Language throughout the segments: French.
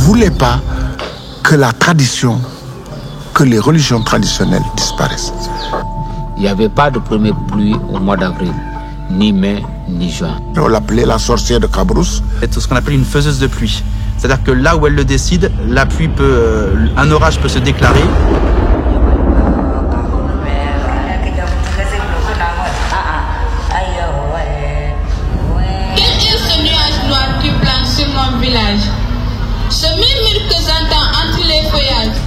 voulait pas que la tradition, que les religions traditionnelles disparaissent. Il n'y avait pas de première pluie au mois d'avril, ni mai, ni juin. On l'appelait la sorcière de Cabrousse. C'est ce qu'on appelle une faiseuse de pluie. C'est-à-dire que là où elle le décide, la pluie un orage peut se déclarer. Quel est ce nuage noir qui plane sur mon village? Ce murmure que j'entends entre les feuillages.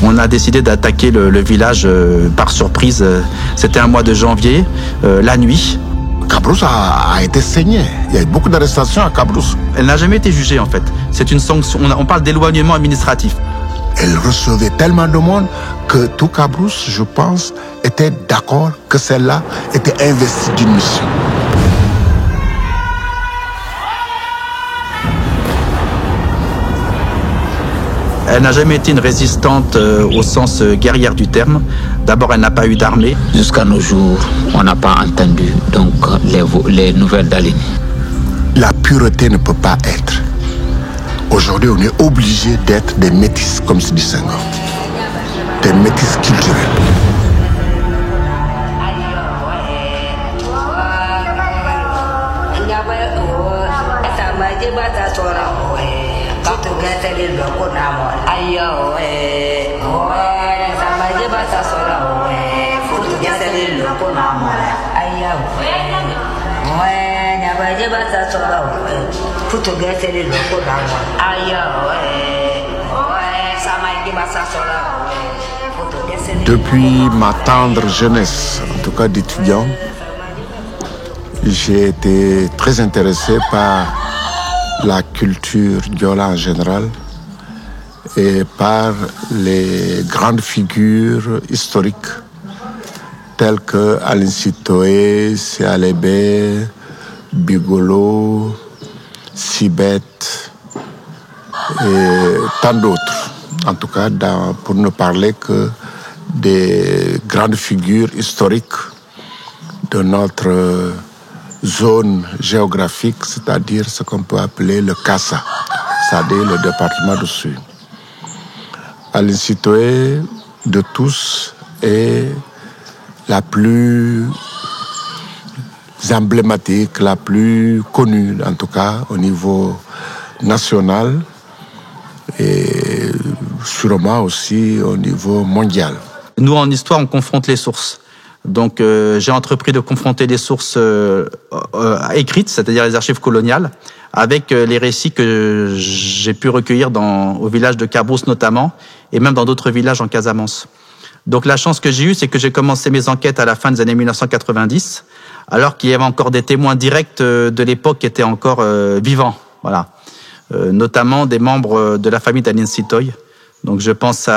On a décidé d'attaquer le village par surprise. C'était un mois de janvier, la nuit. Cabrousse a été saignée. Il y a eu beaucoup d'arrestations à Cabrousse. Elle n'a jamais été jugée en fait. C'est une sanction. On parle d'éloignement administratif. Elle recevait tellement de monde que tout Cabrousse, je pense, était d'accord que celle-là était investie d'une mission. Elle n'a jamais été une résistante au sens guerrière du terme. D'abord, elle n'a pas eu d'armée. Jusqu'à nos jours, on n'a pas entendu donc les nouvelles d'Aline. La pureté ne peut pas être. Aujourd'hui, on est obligé d'être des métis, comme se dit Senghor. Des métis culturels. Depuis ma tendre jeunesse, en tout cas d'étudiant, j'ai été très intéressé par la culture diola en général et par les grandes figures historiques telles que Aline Sitoé, Séalébé, Bigolo, Sibeth et tant d'autres. En tout cas, pour ne parler que des grandes figures historiques de notre zone géographique, c'est-à-dire ce qu'on peut appeler le Kassa, c'est-à-dire le département du Sud. Aline Sitoé, de tous, est la plus emblématique, la plus connue, en tout cas au niveau national et sûrement aussi au niveau mondial. Nous, en histoire, on confronte les sources. Donc, j'ai entrepris de confronter les sources écrites, c'est-à-dire les archives coloniales, avec les récits que j'ai pu recueillir au village de Cabrousse notamment, et même dans d'autres villages en Casamance. Donc, la chance que j'ai eue, c'est que j'ai commencé mes enquêtes à la fin des années 1990, alors qu'il y avait encore des témoins directs de l'époque qui étaient encore vivants, voilà. Notamment des membres de la famille d'Aline Sitoé. Donc, je pense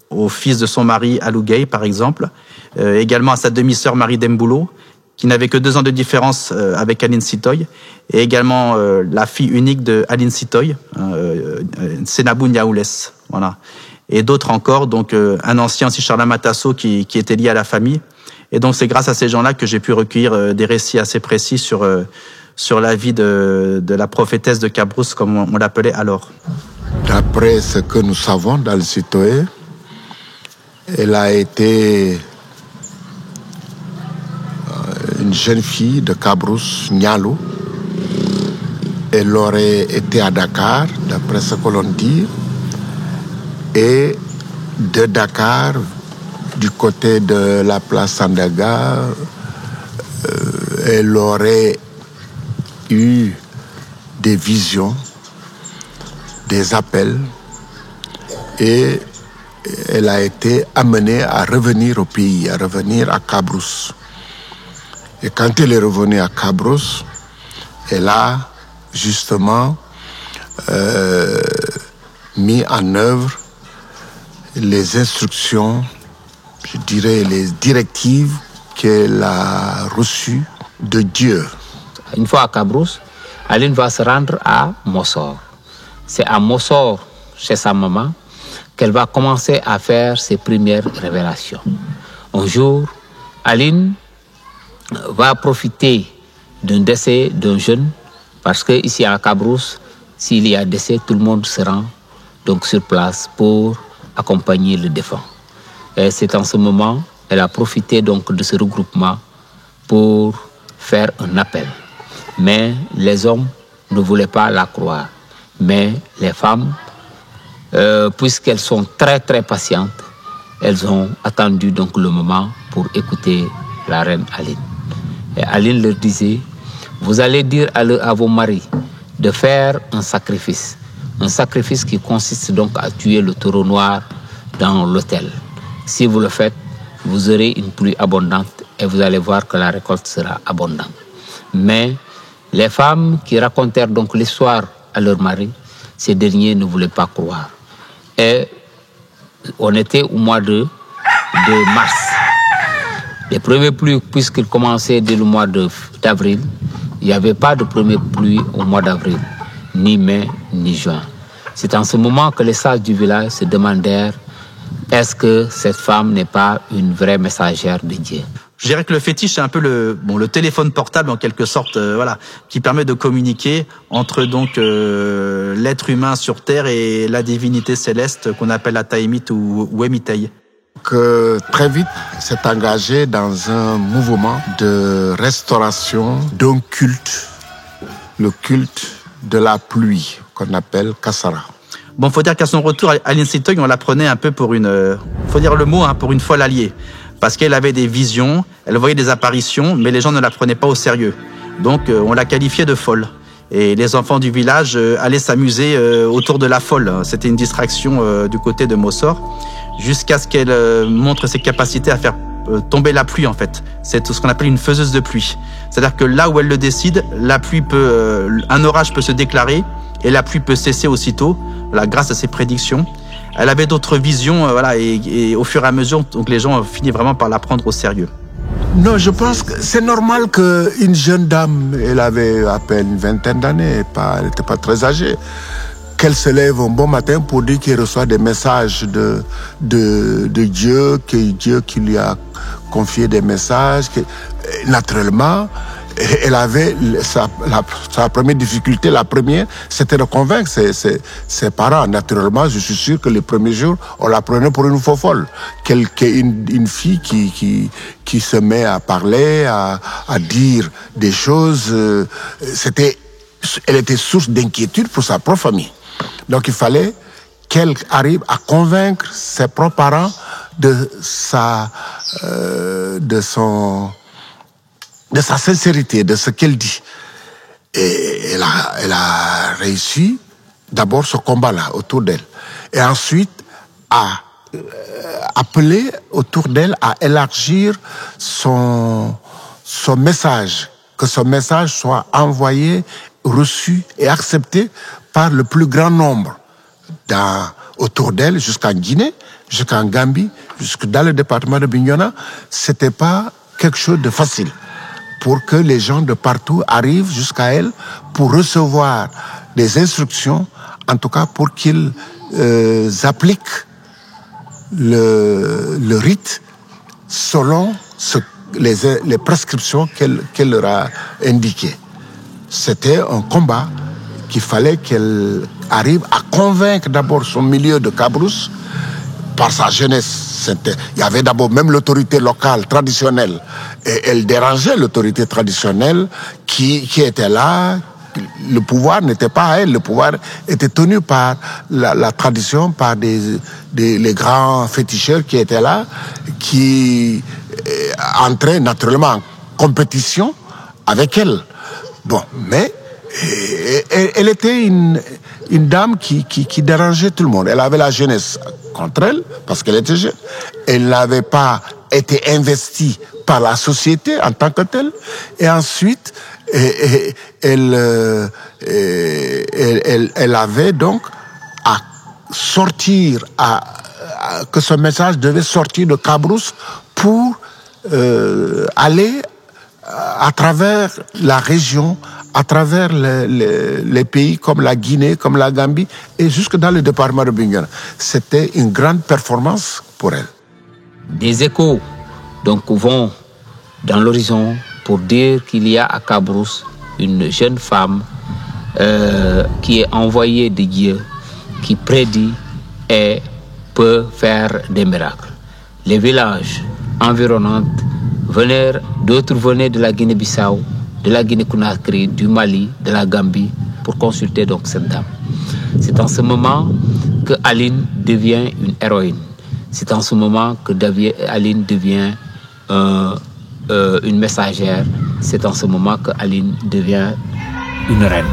au fils de son mari, Alou Gueye, par exemple, également à sa demi-sœur Marie Demboulo, qui n'avait que 2 ans de différence avec Aline Sitoé, et également la fille unique de Aline Sitoé, Senabou Niaoulès, voilà. Et d'autres encore, donc un ancien aussi, Charles Matasso, qui était lié à la famille. Et donc c'est grâce à ces gens-là que j'ai pu recueillir des récits assez précis sur la vie de la prophétesse de Cabrousse, comme on l'appelait alors. D'après ce que nous savons d'Aline Sitoé, elle a été une jeune fille de Cabrousse, Nialo. Elle aurait été à Dakar, d'après ce que l'on dit. Et de Dakar, du côté de la place Sandaga, elle aurait eu des visions, des appels, et elle a été amenée à revenir au pays, à revenir à Cabrousse. Et quand elle est revenue à Cabrousse, elle a justement mis en œuvre les instructions, je dirais les directives qu'elle a reçues de Dieu. Une fois à Cabrousse, Aline va se rendre à Mossor. C'est à Mossor, chez sa maman, qu'elle va commencer à faire ses premières révélations. Un jour, Aline va profiter d'un décès d'un jeune, parce que ici à Cabrousse, s'il y a décès, tout le monde se rend donc sur place pour accompagner le défunt. Et c'est en ce moment, elle a profité donc de ce regroupement pour faire un appel. Mais les hommes ne voulaient pas la croire. Mais les femmes, puisqu'elles sont très très patientes, elles ont attendu donc le moment pour écouter la reine Aline. Et Aline leur disait, vous allez dire à vos maris de faire un sacrifice qui consiste donc à tuer le taureau noir dans l'autel. Si vous le faites, vous aurez une pluie abondante et vous allez voir que la récolte sera abondante. Mais les femmes qui racontèrent donc l'histoire à leurs maris, ces derniers ne voulaient pas croire. Et on était au mois de mars. Les premières pluies, puisqu'ils commençaient dès le mois d'avril, il n'y avait pas de première pluie au mois d'avril, ni mai, ni juin. C'est en ce moment que les sages du village se demandèrent est-ce que cette femme n'est pas une vraie messagère de Dieu? Je dirais que le fétiche, c'est un peu le téléphone portable en quelque sorte, qui permet de communiquer entre donc l'être humain sur Terre et la divinité céleste qu'on appelle la Taïmit ou Emitei. Que très vite s'est engagé dans un mouvement de restauration d'un culte, le culte de la pluie qu'on appelle Kassara. Bon, faut dire qu'à son retour, Aline Sitoé, on la prenait un peu pour faut dire le mot, pour une folle alliée. Parce qu'elle avait des visions, elle voyait des apparitions, mais les gens ne la prenaient pas au sérieux. Donc, on la qualifiait de folle. Et les enfants du village allaient s'amuser autour de la folle. C'était une distraction du côté de Mossor, jusqu'à ce qu'elle montre ses capacités à faire tomber la pluie, en fait. C'est ce qu'on appelle une faiseuse de pluie. C'est-à-dire que là où elle le décide, un orage peut se déclarer et la pluie peut cesser aussitôt, grâce à ses prédictions. Elle avait d'autres visions, et au fur et à mesure, donc les gens finissent vraiment par la prendre au sérieux. Non, je pense que c'est normal qu'une jeune dame, elle avait à peine une vingtaine d'années, elle n'était pas très âgée, qu'elle se lève un bon matin pour dire qu'elle reçoit des messages de Dieu, que Dieu qui lui a confié des messages. Naturellement, elle avait sa première difficulté, c'était de convaincre ses parents. Naturellement, je suis sûr que les premiers jours, on la prenait pour une fofolle. Une fille qui se met à parler, à dire des choses, elle était source d'inquiétude pour sa propre famille. Donc il fallait qu'elle arrive à convaincre ses propres parents de sa sincérité, de ce qu'elle dit. Et elle a réussi d'abord ce combat-là autour d'elle. Et ensuite à appeler autour d'elle à élargir son message, que son message soit envoyé, reçu et accepté par le plus grand nombre autour d'elle, jusqu'en Guinée, jusqu'en Gambie, jusque dans le département de Bignona. C'était pas quelque chose de facile pour que les gens de partout arrivent jusqu'à elle pour recevoir des instructions, en tout cas pour qu'ils appliquent le rite selon les prescriptions qu'elle leur a indiquées. C'était un combat qu'il fallait qu'elle arrive à convaincre d'abord son milieu de Cabrousse par sa jeunesse. Il y avait d'abord même l'autorité locale, traditionnelle. Et elle dérangeait l'autorité traditionnelle qui était là. Le pouvoir n'était pas à elle. Le pouvoir était tenu par la tradition, par les grands féticheurs qui étaient là, qui entraient naturellement en compétition avec elle. Bon, mais elle était une dame qui dérangeait tout le monde. Elle avait la jeunesse contre elle, parce qu'elle était jeune. Elle n'avait pas été investie par la société en tant que telle. Et ensuite, elle avait donc à sortir, que ce message devait sortir de Cabrousse pour aller à travers la région, à travers les pays comme la Guinée, comme la Gambie, et jusque dans le département de Bignona. C'était une grande performance pour elle. Des échos donc vont dans l'horizon pour dire qu'il y a à Cabrousse une jeune femme qui est envoyée de Dieu, qui prédit et peut faire des miracles. Les villages environnants d'autres venaient de la Guinée-Bissau, de la Guinée-Conakry, du Mali, de la Gambie, pour consulter donc cette dame. C'est en ce moment que Aline devient une héroïne. C'est en ce moment que Aline devient une messagère. C'est en ce moment que Aline devient une reine.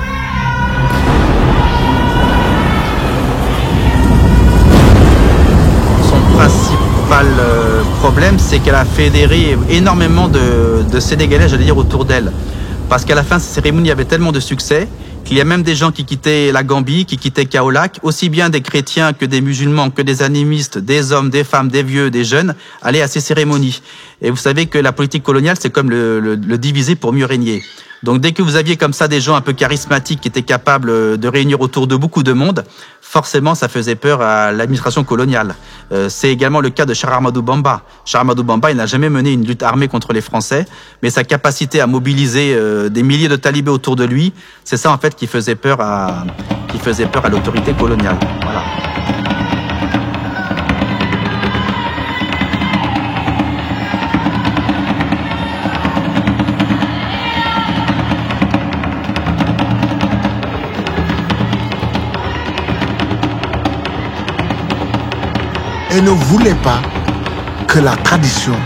Son principal problème, c'est qu'elle a fédéré énormément de Sénégalais, j'allais dire, autour d'elle. Parce qu'à la fin de cette cérémonie, il y avait tellement de succès qu'il y a même des gens qui quittaient la Gambie, qui quittaient Kaolack, aussi bien des chrétiens que des musulmans, que des animistes, des hommes, des femmes, des vieux, des jeunes, allaient à ces cérémonies. Et vous savez que la politique coloniale, c'est comme le diviser pour mieux régner. Donc dès que vous aviez comme ça des gens un peu charismatiques qui étaient capables de réunir autour de beaucoup de monde, forcément ça faisait peur à l'administration coloniale. C'est également le cas de Cheikh Ahmadou Bamba. Cheikh Ahmadou Bamba, il n'a jamais mené une lutte armée contre les Français, mais sa capacité à mobiliser des milliers de talibés autour de lui, c'est ça en fait qui faisait peur à l'autorité coloniale. Voilà. Et ne voulait pas que la tradition,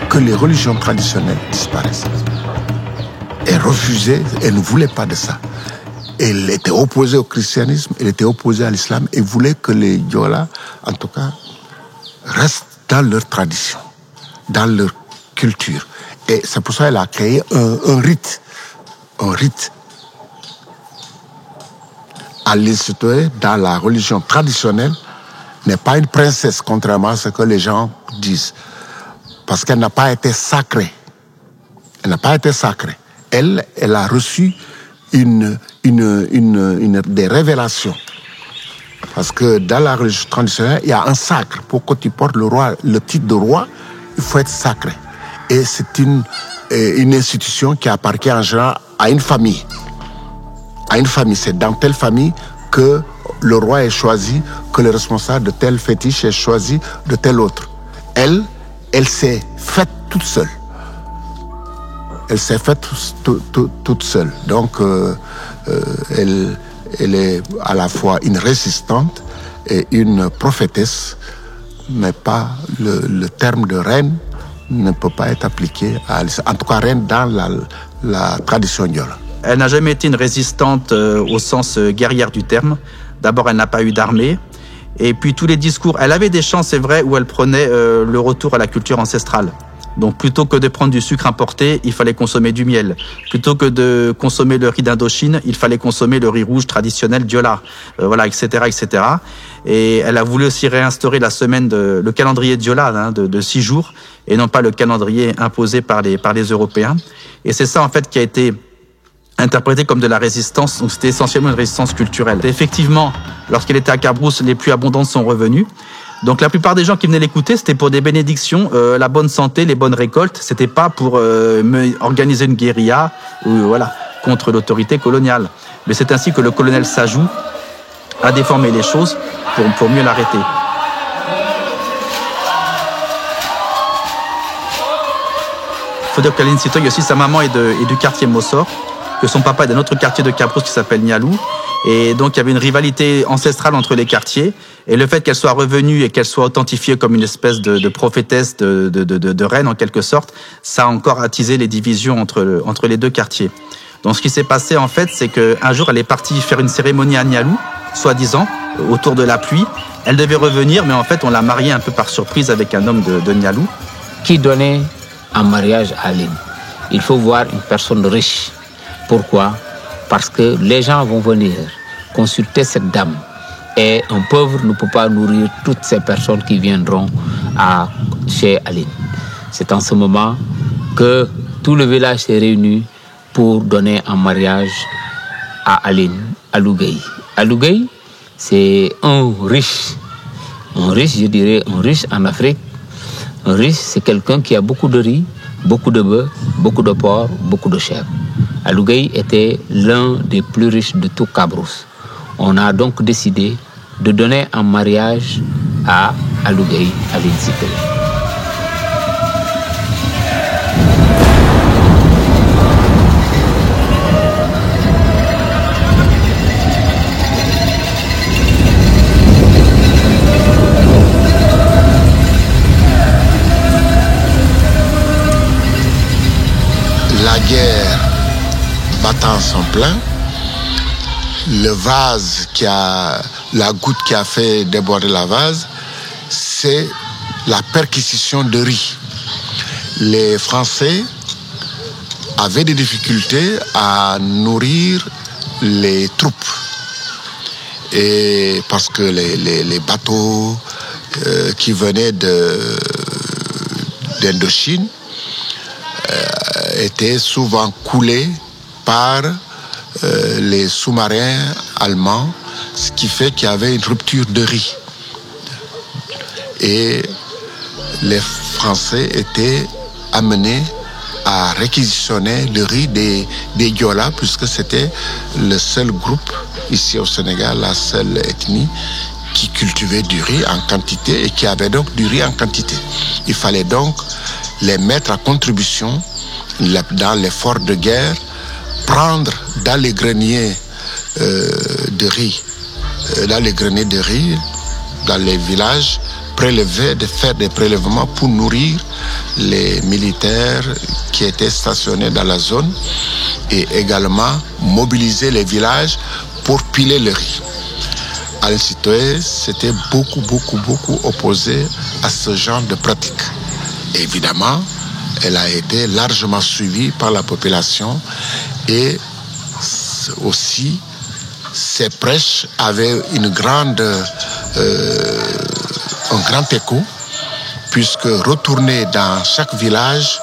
que les religions traditionnelles disparaissent. Elle refusait, elle ne voulait pas de ça. Elle était opposée au christianisme, elle était opposée à l'islam et voulait que les Diola, en tout cas, restent dans leur tradition, dans leur culture. Et c'est pour ça qu'elle a créé un rite. Un rite. Aline Sitoé, dans la religion traditionnelle, n'est pas une princesse, contrairement à ce que les gens disent. Parce qu'elle n'a pas été sacrée. Elle n'a pas été sacrée. Elle a reçu des révélations. Parce que dans la religion traditionnelle, il y a un sacre. Pour que tu portes le titre de roi, il faut être sacré. Et c'est une institution qui appartient en général à une famille. À une famille. C'est dans telle famille que le roi est choisi, que le responsable de tel fétiche est choisi de tel autre. Elle s'est faite toute seule. Elle s'est faite toute seule. Donc, elle est à la fois une résistante et une prophétesse, mais pas le terme de reine ne peut pas être appliqué à, en tout cas, reine dans la tradition diola. Elle n'a jamais été une résistante au sens guerrière du terme. D'abord, elle n'a pas eu d'armée. Et puis, tous les discours... Elle avait des chants, c'est vrai, où elle prenait le retour à la culture ancestrale. Donc, plutôt que de prendre du sucre importé, il fallait consommer du miel. Plutôt que de consommer le riz d'Indochine, il fallait consommer le riz rouge traditionnel diola. Voilà, etc., etc. Et elle a voulu aussi réinstaurer la semaine le calendrier diola de 6 jours, et non pas le calendrier imposé par les Européens. Et c'est ça, en fait, qui a été interprété comme de la résistance, donc c'était essentiellement une résistance culturelle. Et effectivement, lorsqu'elle était à Cabrousse, les pluies abondantes sont revenues. Donc la plupart des gens qui venaient l'écouter, c'était pour des bénédictions, la bonne santé, les bonnes récoltes. C'était pas pour organiser une guérilla voilà, contre l'autorité coloniale. Mais c'est ainsi que le colonel Sajou a déformé les choses pour mieux l'arrêter. Il faut dire qu'Aline Sitoé aussi, sa maman est du quartier Mossor, que son papa est d'un autre quartier de Cabrousse qui s'appelle Nialou. Et donc, il y avait une rivalité ancestrale entre les quartiers. Et le fait qu'elle soit revenue et qu'elle soit authentifiée comme une espèce de prophétesse, de reine en quelque sorte, ça a encore attisé les divisions entre les deux quartiers. Donc, ce qui s'est passé, en fait, c'est qu'un jour, elle est partie faire une cérémonie à Nialou, soi-disant, autour de la pluie. Elle devait revenir, mais en fait, on l'a mariée un peu par surprise avec un homme de Nialou. Qui donnait en mariage à Aline? Il faut voir une personne riche. Pourquoi? Parce que les gens vont venir consulter cette dame. Et un pauvre ne peut pas nourrir toutes ces personnes qui viendront chez Aline. C'est en ce moment que tout le village s'est réuni pour donner en mariage à Aline, à Lougueï. À Lougueï, c'est un riche, je dirais un riche en Afrique. Un riche, c'est quelqu'un qui a beaucoup de riz, beaucoup de bœufs, beaucoup de porcs, beaucoup de chèvres. Alougueï était l'un des plus riches de tout Cabrousse. On a donc décidé de donner en mariage à Alougueï Aline Sitoé. La guerre battant son plein, le vase la goutte qui a fait déborder la vase, c'est la perquisition de riz. Les Français avaient des difficultés à nourrir les troupes. Et parce que les bateaux qui venaient d'Indochine étaient souvent coulés par les sous-marins allemands, ce qui fait qu'il y avait une rupture de riz. Et les Français étaient amenés à réquisitionner le riz des Diola, puisque c'était le seul groupe ici au Sénégal, la seule ethnie qui cultivait du riz en quantité et qui avait donc du riz en quantité. Il fallait donc les mettre à contribution dans l'effort de guerre, prendre dans les greniers de riz, dans les villages, faire des prélèvements pour nourrir les militaires qui étaient stationnés dans la zone et également mobiliser les villages pour piler le riz. Aline Sitoé s'était beaucoup opposée à ce genre de pratique. Évidemment, elle a été largement suivie par la population et aussi ses prêches avaient un grand écho, puisque retournée dans chaque village,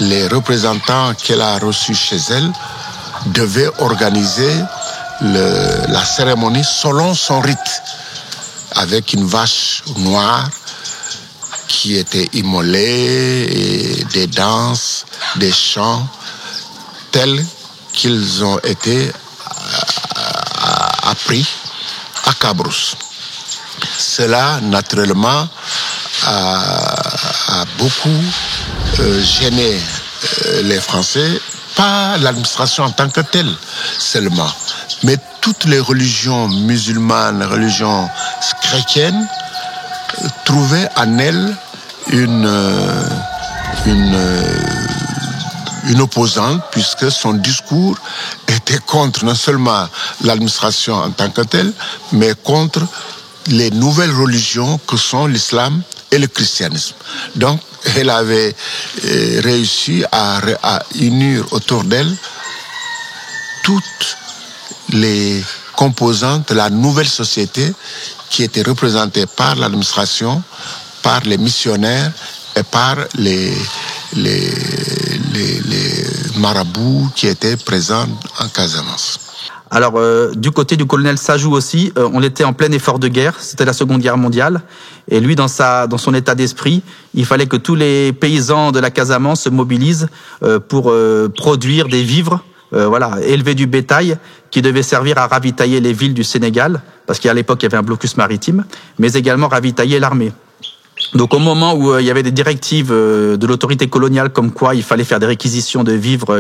les représentants qu'elle a reçus chez elle devaient organiser la cérémonie selon son rite, avec une vache noire qui était immolée, et des danses, des chants, tels qu'ils ont été appris à Cabrousse. Cela, naturellement, a beaucoup gêné les Français, pas l'administration en tant que telle seulement, mais toutes les religions musulmanes, religions chrétiennes, trouvaient en elle une opposante, puisque son discours était contre non seulement l'administration en tant que telle, mais contre les nouvelles religions que sont l'islam et le christianisme. Donc, elle avait réussi à unir autour d'elle toutes les composantes de la nouvelle société qui était représentée par l'administration, par les missionnaires et par les marabouts qui étaient présents en Casamance. Alors, du côté du colonel Sajou aussi, on était en plein effort de guerre, c'était la Seconde Guerre mondiale, et lui, dans son état d'esprit, il fallait que tous les paysans de la Casamance se mobilisent pour produire des vivres, élever du bétail qui devait servir à ravitailler les villes du Sénégal, parce qu'à l'époque, il y avait un blocus maritime, mais également ravitailler l'armée. Donc au moment où il y avait des directives de l'autorité coloniale comme quoi il fallait faire des réquisitions de vivres,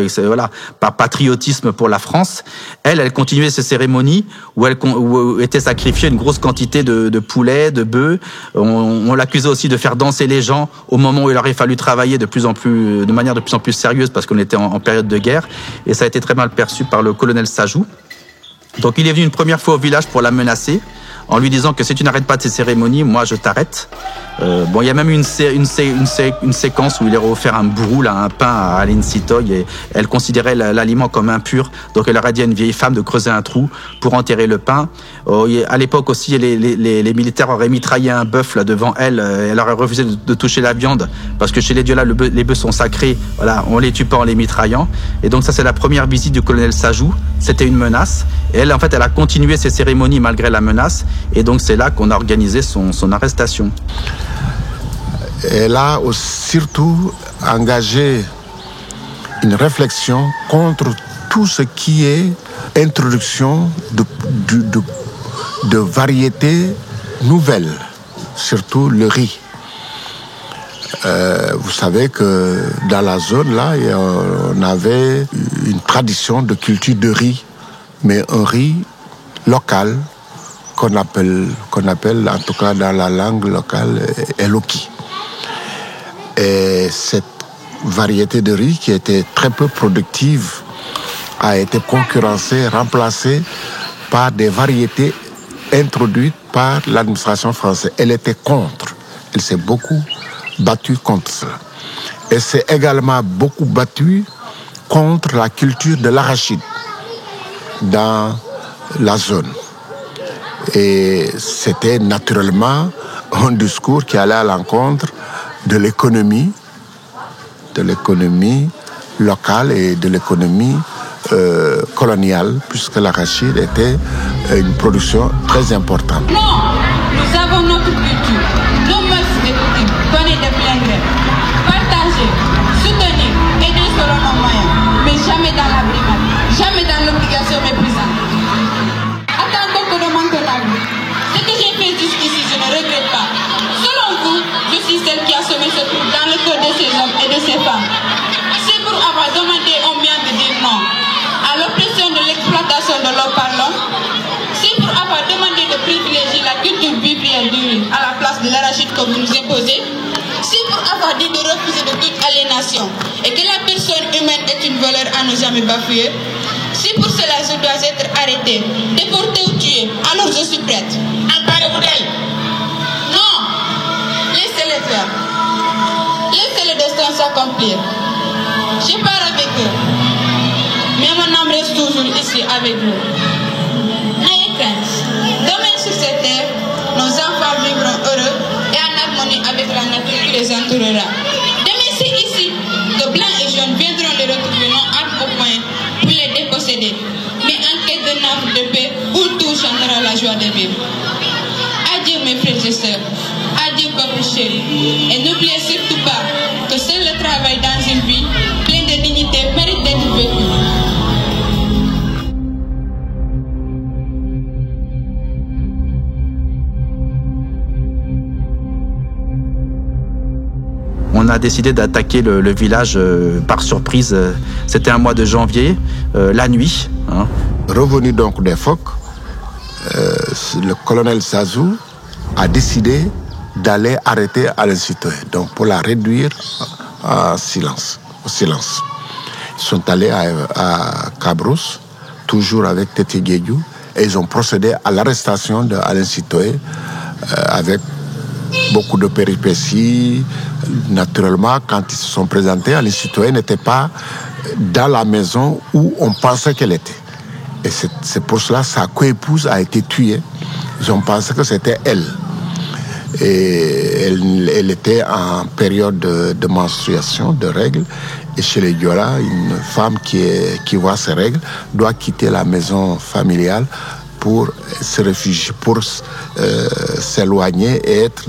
par patriotisme pour la France, elle continuait ces cérémonies où était sacrifiée une grosse quantité de poulets, de bœufs. On l'accusait aussi de faire danser les gens au moment où il aurait fallu travailler de manière de plus en plus sérieuse parce qu'on était en période de guerre, et ça a été très mal perçu par le colonel Sajou. Donc il est venu une première fois au village pour la menacer, en lui disant que si tu n'arrêtes pas de ces cérémonies, moi je t'arrête. Il y a même une séquence où il aurait offert un bourroul, un pain à Aline Sitoé, et elle considérait l'aliment comme impur. Donc elle aurait dit à une vieille femme de creuser un trou pour enterrer le pain. À l'époque aussi, les militaires auraient mitraillé un bœuf là devant elle. Elle aurait refusé de toucher la viande parce que chez les Diola, les bœufs sont sacrés. Voilà, on les tue pas en les mitraillant. Et donc ça, c'est la première visite du colonel Sajou. C'était une menace. Et elle, en fait, elle a continué ses cérémonies malgré la menace. Et donc c'est là qu'on a organisé son arrestation. Elle a surtout engagé une réflexion contre tout ce qui est introduction de variétés nouvelles, surtout le riz. Vous savez que dans la zone là, on avait une tradition de culture de riz, mais un riz local qu'on appelle en tout cas dans la langue locale Eloki. Et cette variété de riz qui était très peu productive a été concurrencée, remplacée par des variétés introduites par l'administration française. Elle était contre. Elle s'est beaucoup battue contre cela. Elle s'est également beaucoup battue contre la culture de l'arachide dans la zone. Et c'était naturellement un discours qui allait à l'encontre de l'économie locale et de l'économie coloniale, puisque l'arachide était une production très importante. Non, nous avons notre culture, nos mœurs et coutumes, donner de plein gré, partager, soutenir, aider selon nos moyens, mais jamais dans la brimade, jamais dans l'obligation méprisante. Attendons que nous manquons la vie. Ce que j'ai fait jusqu'ici, je ne regrette pas. Selon vous, je suis celle qui a semé ce trouble dans le cœur de ces hommes et de ces femmes. C'est pour avoir demandé au mien de dire non à l'oppression de l'exploitation de l'eau par l'homme. C'est pour avoir demandé de privilégier la culture vivrière du riz à la place de l'arachide que vous nous imposez. C'est pour avoir dit de refuser de toute aliénation et que la personne humaine est une valeur à ne jamais bafouer. Si pour cela je dois être arrêté, déporté ou tué, alors je suis prête. Emparez-vous d'elle. Non, laissez-les faire. Laissez le destin s'accomplir. Je pars avec eux. Mais mon âme reste toujours ici avec vous. N'ayez crainte. Demain sur cette terre, nos enfants vivront heureux et en harmonie avec la nature qui les entourera. Demain c'est ici que blancs et jaunes viendront les retrouver non armes au poing puis les déposséder, mais en quête de nappe de paix où tout chantera la joie de vivre. Adieu mes frères et sœurs. Adieu peuple chéri. Et n'oubliez surtout pas que seul le travail dans une vie pleine de dignité mérite d'être vécu. On a décidé d'attaquer le village par surprise. C'était un mois de janvier, la nuit. Revenu donc des phoques, le colonel Sazou a décidé d'aller arrêter Aline Sitoé, donc pour la réduire au silence. Ils sont allés à Cabrousse, toujours avec Tété Guédiou, et ils ont procédé à l'arrestation d'Aline Sitoé avec beaucoup de péripéties. Naturellement, quand ils se sont présentés, Aline Sitoé n'était pas dans la maison où on pensait qu'elle était. Et c'est pour cela que sa coépouse a été tuée. Ils ont pensé que c'était elle. Et elle était en période de menstruation, de règles. Et chez les Diola, une femme qui voit ses règles doit quitter la maison familiale pour se réfugier, pour s'éloigner et être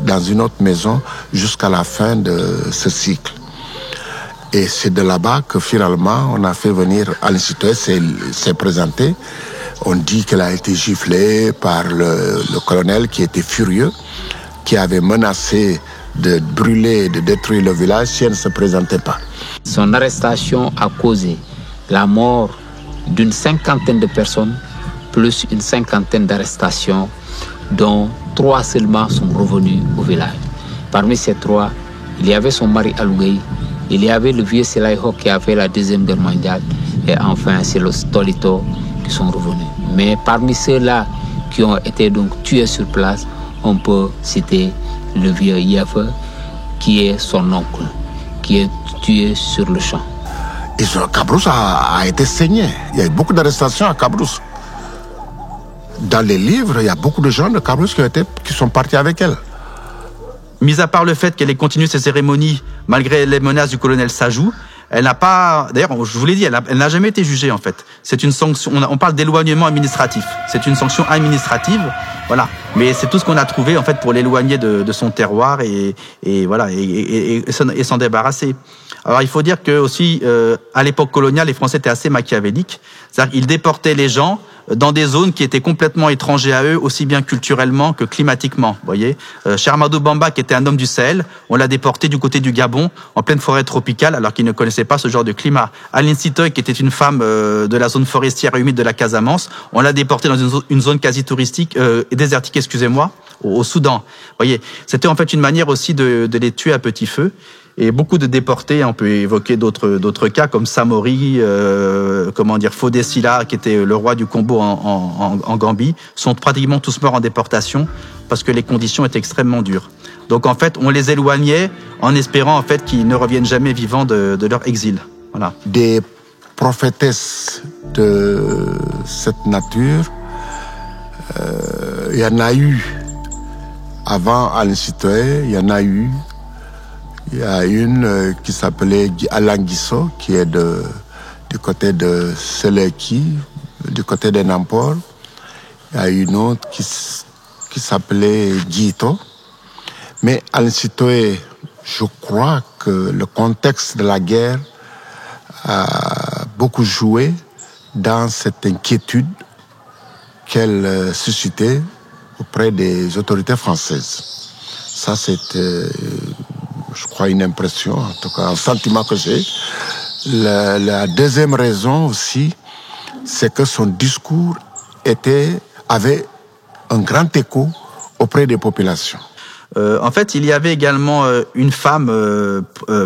dans une autre maison jusqu'à la fin de ce cycle. Et c'est de là-bas que finalement on a fait venir Aline Sitoé, s'est présentée. On dit qu'elle a été giflée par le colonel qui était furieux, qui avait menacé de brûler, de détruire le village si elle ne se présentait pas. Son arrestation a causé la mort d'une 50aine de personnes, plus une 50aine d'arrestations, dont 3 seulement sont revenus au village. Parmi ces 3, il y avait son mari Alougueï, il y avait le vieux Selaïho qui a fait la Deuxième Guerre mondiale, et enfin c'est le Stolito qui sont revenus. Mais parmi ceux-là qui ont été donc tués sur place, on peut citer le vieux Yefe, qui est son oncle, qui est tué sur le champ. Et Cabrousse a été saigné. Il y a eu beaucoup d'arrestations à Cabrousse. Dans les livres, il y a beaucoup de gens de Cabrousse qui sont partis avec elle. Mis à part le fait qu'elle ait continué ses cérémonies malgré les menaces du colonel Sajou, Elle n'a pas, d'ailleurs, je vous l'ai dit, elle n'a jamais été jugée en fait. C'est une sanction. On parle d'éloignement administratif. C'est une sanction administrative, voilà. Mais c'est tout ce qu'on a trouvé en fait pour l'éloigner de son terroir et voilà et s'en débarrasser. Alors il faut dire que aussi à l'époque coloniale, les Français étaient assez machiavéliques. C'est-à-dire qu'ils déportaient les gens dans des zones qui étaient complètement étrangères à eux, aussi bien culturellement que climatiquement. Vous voyez, Cheikh Ahmadou Bamba, qui était un homme du Sahel, on l'a déporté du côté du Gabon, en pleine forêt tropicale, alors qu'il ne connaissait pas ce genre de climat. Aline Sitoé, qui était une femme de la zone forestière et humide de la Casamance, on l'a déporté dans une zone quasi touristique, désertique, excusez-moi, au Soudan. Vous voyez, c'était en fait une manière aussi de les tuer à petit feu. Et beaucoup de déportés, on peut évoquer d'autres cas comme Samori, Fodé Sila, qui était le roi du Combo en Gambie, sont pratiquement tous morts en déportation parce que les conditions étaient extrêmement dures. Donc en fait, on les éloignait en espérant en fait qu'ils ne reviennent jamais vivants de leur exil. Voilà. Des prophétesses de cette nature, il y en a eu avant Aline Sitoé, il y en a eu. Il y a une qui s'appelait Alain Guissot, qui est du côté de Seleki, du côté de Nampor. Il y a une autre qui s'appelait Guito. Mais Aline Sitoé, je crois que le contexte de la guerre a beaucoup joué dans cette inquiétude qu'elle suscitait auprès des autorités françaises. Ça, c'était, je crois, une impression, en tout cas un sentiment que j'ai. La deuxième raison aussi, c'est que son discours avait un grand écho auprès des populations. En fait, il y avait également une femme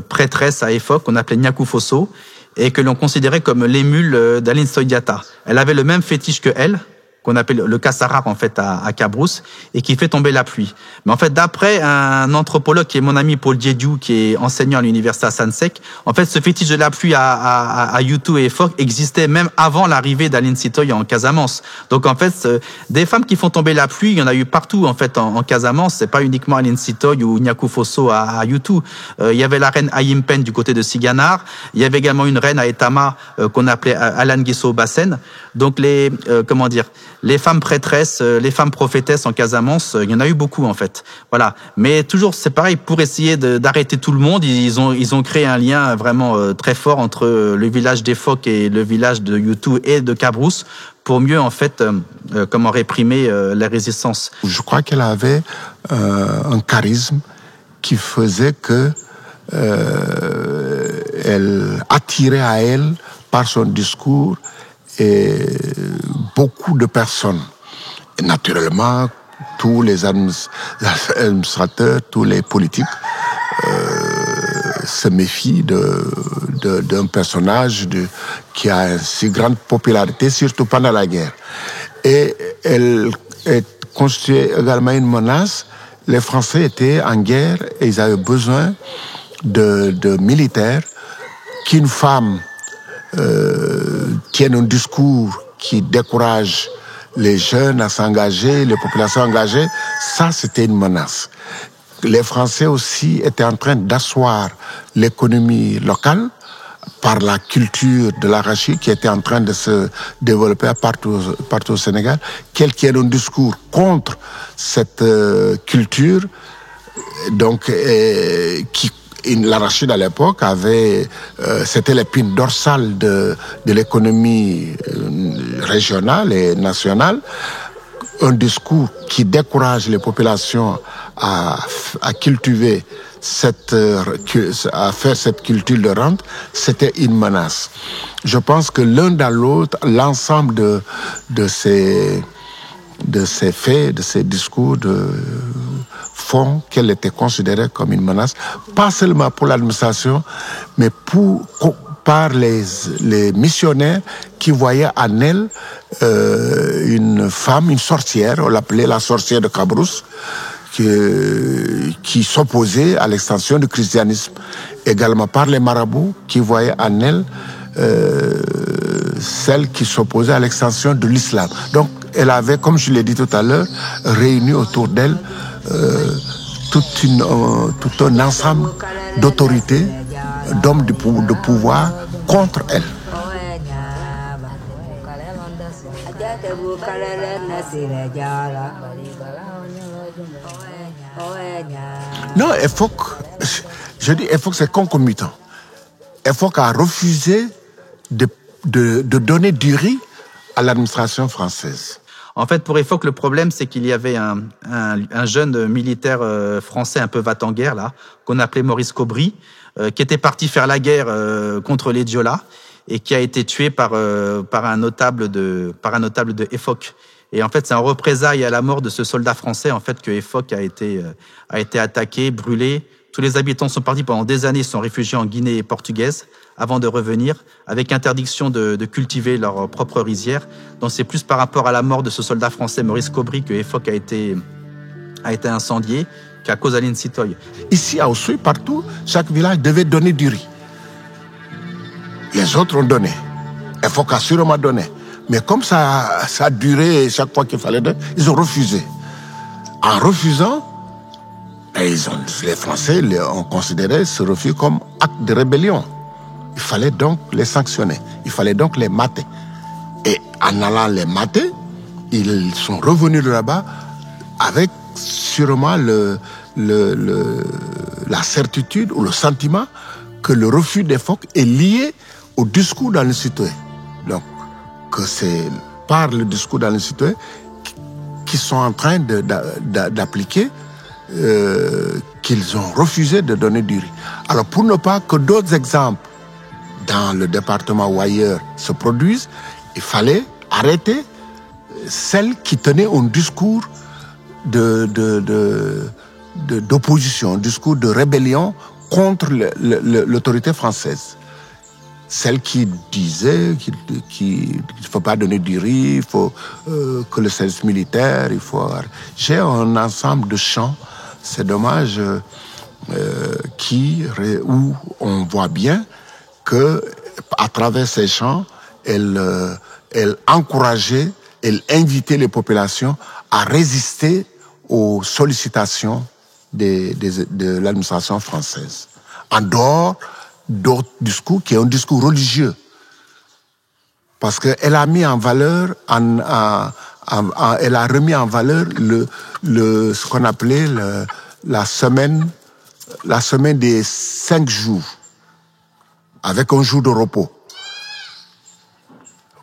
prêtresse à Efok qu'on appelait Nyaku Fosso et que l'on considérait comme l'émule d'Aline Soydiata. Elle avait le même fétiche que elle, qu'on appelle le Kassarar en fait à Cabrousse, et qui fait tomber la pluie. Mais en fait, d'après un anthropologue qui est mon ami Paul Diédiou, qui est enseignant à l'université à Sansec, en fait, ce fétiche de la pluie à Youtou et Efok existait même avant l'arrivée d'Aline Sitoé en Casamance. Donc en fait, des femmes qui font tomber la pluie, il y en a eu partout en fait en Casamance. C'est pas uniquement Aline Sitoé ou Nyaku Fosso à Youtou. Il y avait la reine Ayimpen du côté de Siganar. Il y avait également une reine à Etama qu'on appelait Alan Guisso Bassen. Donc les femmes prêtresses, les femmes prophétesses en Casamance, il y en a eu beaucoup en fait. Voilà. Mais toujours, c'est pareil, pour essayer d'arrêter tout le monde, ils ont créé un lien vraiment très fort entre le village d'Efok et le village de Youtou et de Cabrousse pour mieux en fait réprimer la résistance. Je crois qu'elle avait un charisme qui faisait que elle attirait à elle par son discours et beaucoup de personnes. Et naturellement, tous les administrateurs, tous les politiques se méfient d'un personnage qui a une si grande popularité, surtout pendant la guerre. Et elle constituait également une menace. Les Français étaient en guerre et ils avaient besoin de militaires qu'une femme tienne un discours qui décourage les jeunes à s'engager, les populations engagées, ça c'était une menace. Les Français aussi étaient en train d'asseoir l'économie locale par la culture de l'arachide qui était en train de se développer partout au Sénégal. Quelqu'un a un discours contre cette culture, donc l'arachide à l'époque c'était l'épine dorsale de l'économie régionale et nationale. Un discours qui décourage les populations à cultiver à faire cette culture de rente, c'était une menace. Je pense que l'un dans l'autre, l'ensemble de ces faits, de ces discours font qu'elle était considérée comme une menace, pas seulement pour l'administration, mais par les missionnaires qui voyaient en elle une femme, une sorcière, on l'appelait la sorcière de Cabrousse, qui s'opposait à l'extension du christianisme. Également par les marabouts qui voyaient en elle celle qui s'opposait à l'extension de l'islam. Donc elle avait, comme je l'ai dit tout à l'heure, réuni autour d'elle tout un ensemble d'autorités d'hommes de pouvoir contre elle. Non, je dis Efok, c'est concomitant. Efok a refusé de donner du riz à l'administration française. En fait, pour Efok, le problème, c'est qu'il y avait un jeune militaire français un peu va-t-en-guerre, là, qu'on appelait Maurice Cobry, qui était parti faire la guerre contre les Diola et qui a été tué par un notable de Efok. Et en fait, c'est en représailles à la mort de ce soldat français, en fait, que Efok a été attaqué, brûlé. Tous les habitants sont partis pendant des années, sont réfugiés en Guinée portugaise avant de revenir, avec interdiction de cultiver leur propre rizière. Donc c'est plus par rapport à la mort de ce soldat français, Maurice Cobry, que Efok a été incendié qu'à cause d'Aline Sitoé. Ici, à Oussouye, partout, chaque village devait donner du riz. Les autres ont donné. Efok a sûrement donné. Mais comme ça a duré chaque fois qu'il fallait donner, ils ont refusé. En refusant, les Français ont considéré ce refus comme acte de rébellion. Il fallait donc les sanctionner. Il fallait donc les mater. Et en allant les mater, ils sont revenus de là-bas avec sûrement la certitude ou le sentiment que le refus d'Efok est lié au discours d'Aline Sitoé. Donc, que c'est par le discours d'Aline Sitoé qu'ils sont en train d'appliquer, qu'ils ont refusé de donner du riz. Alors, pour ne pas que d'autres exemples dans le département ou ailleurs se produisent, il fallait arrêter celles qui tenaient un discours d'opposition, un discours de rébellion contre l'autorité française. Celle qui disait qu'il ne faut pas donner du riz, il faut que le service militaire, il faut... J'ai un ensemble de chants, c'est dommage, où on voit bien que à travers ces chants, elle encourageait, elle invitait les populations à résister aux sollicitations de l'administration française. En dehors d'autres discours, qui est un discours religieux. Parce qu'elle a mis en valeur, elle a remis en valeur ce qu'on appelait la semaine des 5 jours, avec un jour de repos,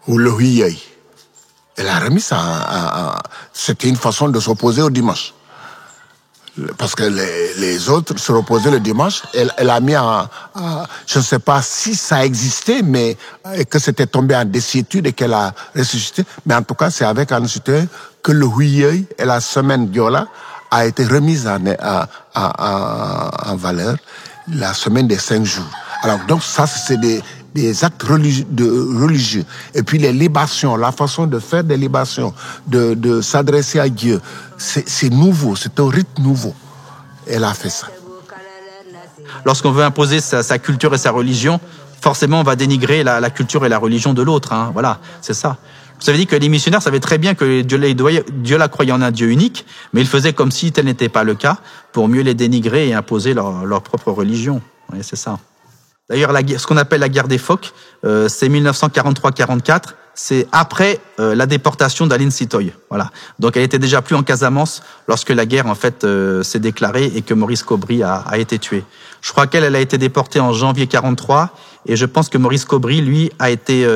ou le Huiyei. Elle a remis ça, c'était une façon de s'opposer au dimanche. Parce que les autres se reposaient le dimanche, elle a mis je ne sais pas si ça existait, mais que c'était tombé en désuétude et qu'elle a ressuscité. Mais en tout cas, c'est avec Aline Sitoé que le Huiyei et la semaine Diola a été remise en valeur, la semaine des 5 jours. Alors donc ça, c'est des actes religieux. Et puis les libations, la façon de faire des libations, de s'adresser à Dieu, c'est nouveau, c'est un rite nouveau. Elle a fait ça. Lorsqu'on veut imposer sa culture et sa religion, forcément on va dénigrer la culture et la religion de l'autre. Hein. Voilà, c'est ça. Ça veut dire que les missionnaires savaient très bien que Dieu la croyait en un Dieu unique, mais ils faisaient comme si tel n'était pas le cas, pour mieux les dénigrer et imposer leur propre religion. Oui, c'est ça. D'ailleurs, ce qu'on appelle la guerre des phoques, c'est 1943-44, c'est après la déportation d'Aline Sitoé. Voilà. Donc, elle était déjà plus en Casamance lorsque la guerre, en fait, s'est déclarée et que Maurice Cobry a été tué. Je crois qu'elle a été déportée en janvier 43 et je pense que Maurice Cobry, lui, a été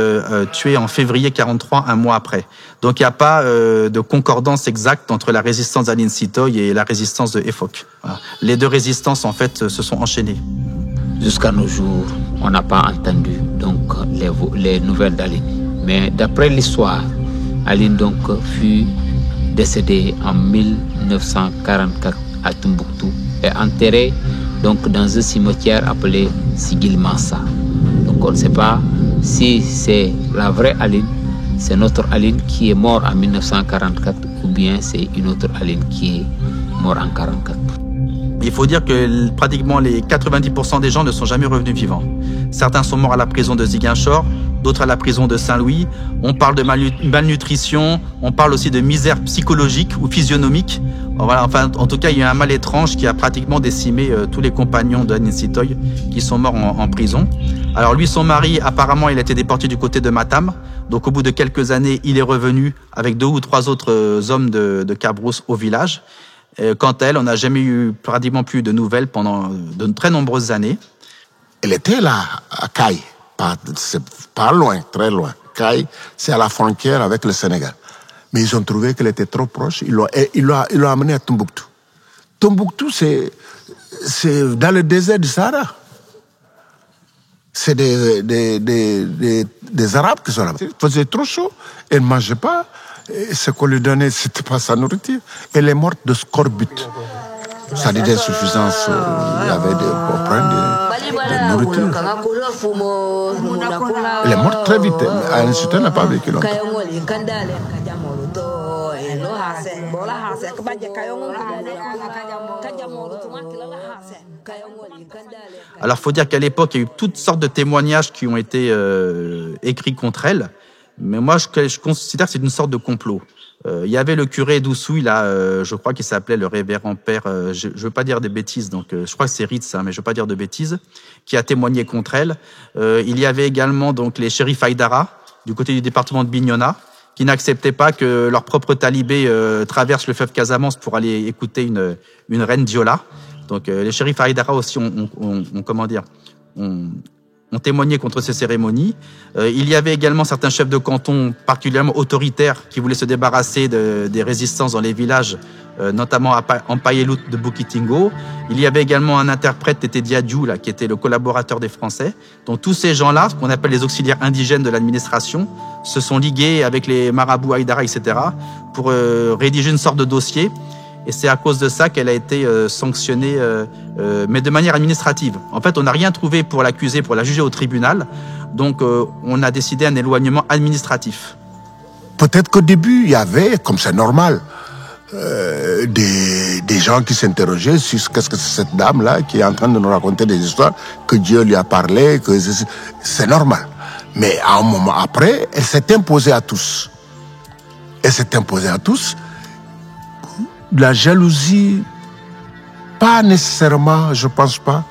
tué en février 43, un mois après. Donc, il n'y a pas de concordance exacte entre la résistance d'Aline Sitoé et la résistance de Efok. Voilà. Les deux résistances, en fait, se sont enchaînées. Jusqu'à nos jours, on n'a pas entendu donc les nouvelles d'Aline. Mais d'après l'histoire, Aline donc fut décédée en 1944 à Tombouctou et enterrée donc dans un cimetière appelé Sigil Mansa. Donc on ne sait pas si c'est la vraie Aline, c'est notre Aline qui est morte en 1944 ou bien c'est une autre Aline qui est morte en 1944. Il faut dire que pratiquement les 90% des gens ne sont jamais revenus vivants. Certains sont morts à la prison de Ziguinchor, d'autres à la prison de Saint-Louis. On parle de malnutrition, on parle aussi de misère psychologique ou physionomique. Voilà, enfin, en tout cas, il y a un mal étrange qui a pratiquement décimé tous les compagnons d'Aline Sitoé qui sont morts en prison. Alors lui, son mari, apparemment, il a été déporté du côté de Matam. Donc au bout de quelques années, il est revenu avec 2 ou 3 autres hommes de Cabrousse au village. Quant à elle, on n'a jamais eu pratiquement plus de nouvelles pendant de très nombreuses années. Elle était là, à Caille, c'est pas loin, très loin. Caille, c'est à la frontière avec le Sénégal. Mais ils ont trouvé qu'elle était trop proche, ils l'ont amenée à Tombouctou. Tombouctou, c'est dans le désert du Sahara. C'est des Arabes qui sont là-bas. Il faisait trop chaud, elle ne mangeait pas. Et ce qu'on lui donnait, c'était pas sa nourriture. Elle est morte de scorbut. Ça dit d'insuffisance. Il y avait des problèmes de nourriture. Elle est morte très vite. Aline Sitoé n'a pas vécu longtemps. Alors, faut dire qu'à l'époque, il y a eu toutes sortes de témoignages qui ont été écrits contre elle. Mais moi, je considère que c'est une sorte de complot. Il y avait le curé d'Oussouille, là, je crois qu'il s'appelait le révérend père, je veux pas dire des bêtises, donc je crois que c'est Ritz, hein, mais je veux pas dire de bêtises, qui a témoigné contre elle. Il y avait également donc les shérifs Haïdara, du côté du département de Bignona, qui n'acceptaient pas que leur propre talibé traverse le fleuve Casamance pour aller écouter une reine Diola. Donc les shérifs Haïdara aussi ont témoigné contre ces cérémonies. Il y avait également certains chefs de canton particulièrement autoritaires qui voulaient se débarrasser des résistances dans les villages, notamment en Payelout de Boukitingo. Il y avait également un interprète, Tété Diadiou, là, qui était le collaborateur des Français. Donc tous ces gens-là, ce qu'on appelle les auxiliaires indigènes de l'administration, se sont ligués avec les marabouts Haïdara, etc., pour rédiger une sorte de dossier. Et c'est à cause de ça qu'elle a été sanctionnée, mais de manière administrative. En fait, on n'a rien trouvé pour l'accuser, pour la juger au tribunal. Donc, on a décidé un éloignement administratif. Peut-être qu'au début, il y avait, comme c'est normal, des gens qui s'interrogeaient sur qu'est-ce que c'est cette dame-là qui est en train de nous raconter des histoires, que Dieu lui a parlé, que c'est normal. Mais à un moment après, elle s'est imposée à tous. Elle s'est imposée à tous. La jalousie, pas nécessairement, je pense pas,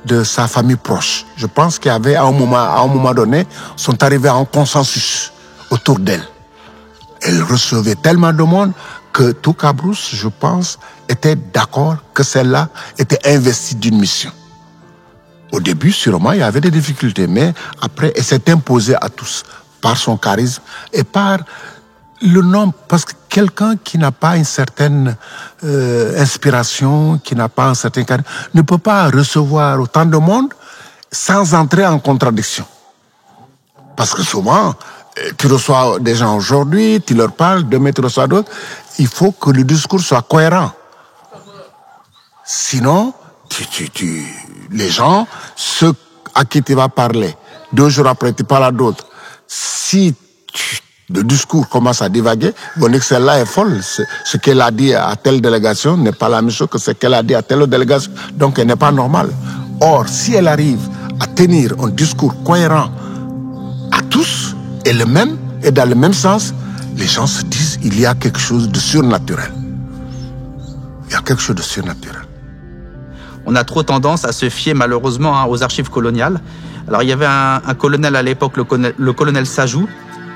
de sa famille proche. Je pense qu'il y avait, à un moment donné, sont arrivés à un consensus autour d'elle. Elle recevait tellement de monde que tout Cabrousse, je pense, était d'accord que celle-là était investie d'une mission. Au début, sûrement, il y avait des difficultés, mais après, elle s'est imposée à tous par son charisme et par le nom, parce que quelqu'un qui n'a pas une certaine inspiration, qui n'a pas un certain charisme, ne peut pas recevoir autant de monde sans entrer en contradiction. Parce que souvent, tu reçois des gens aujourd'hui, tu leur parles, demain tu reçois d'autres, il faut que le discours soit cohérent. Sinon, les gens, ceux à qui tu vas parler, 2 jours après tu parles à d'autres, si le discours commence à divaguer, on dit que celle-là est folle. Ce qu'elle a dit à telle délégation n'est pas la même chose que ce qu'elle a dit à telle autre délégation. Donc elle n'est pas normale. Or, si elle arrive à tenir un discours cohérent à tous, et dans le même sens, les gens se disent il y a quelque chose de surnaturel. Il y a quelque chose de surnaturel. On a trop tendance à se fier malheureusement aux archives coloniales. Alors il y avait un colonel à l'époque, le colonel Sajou,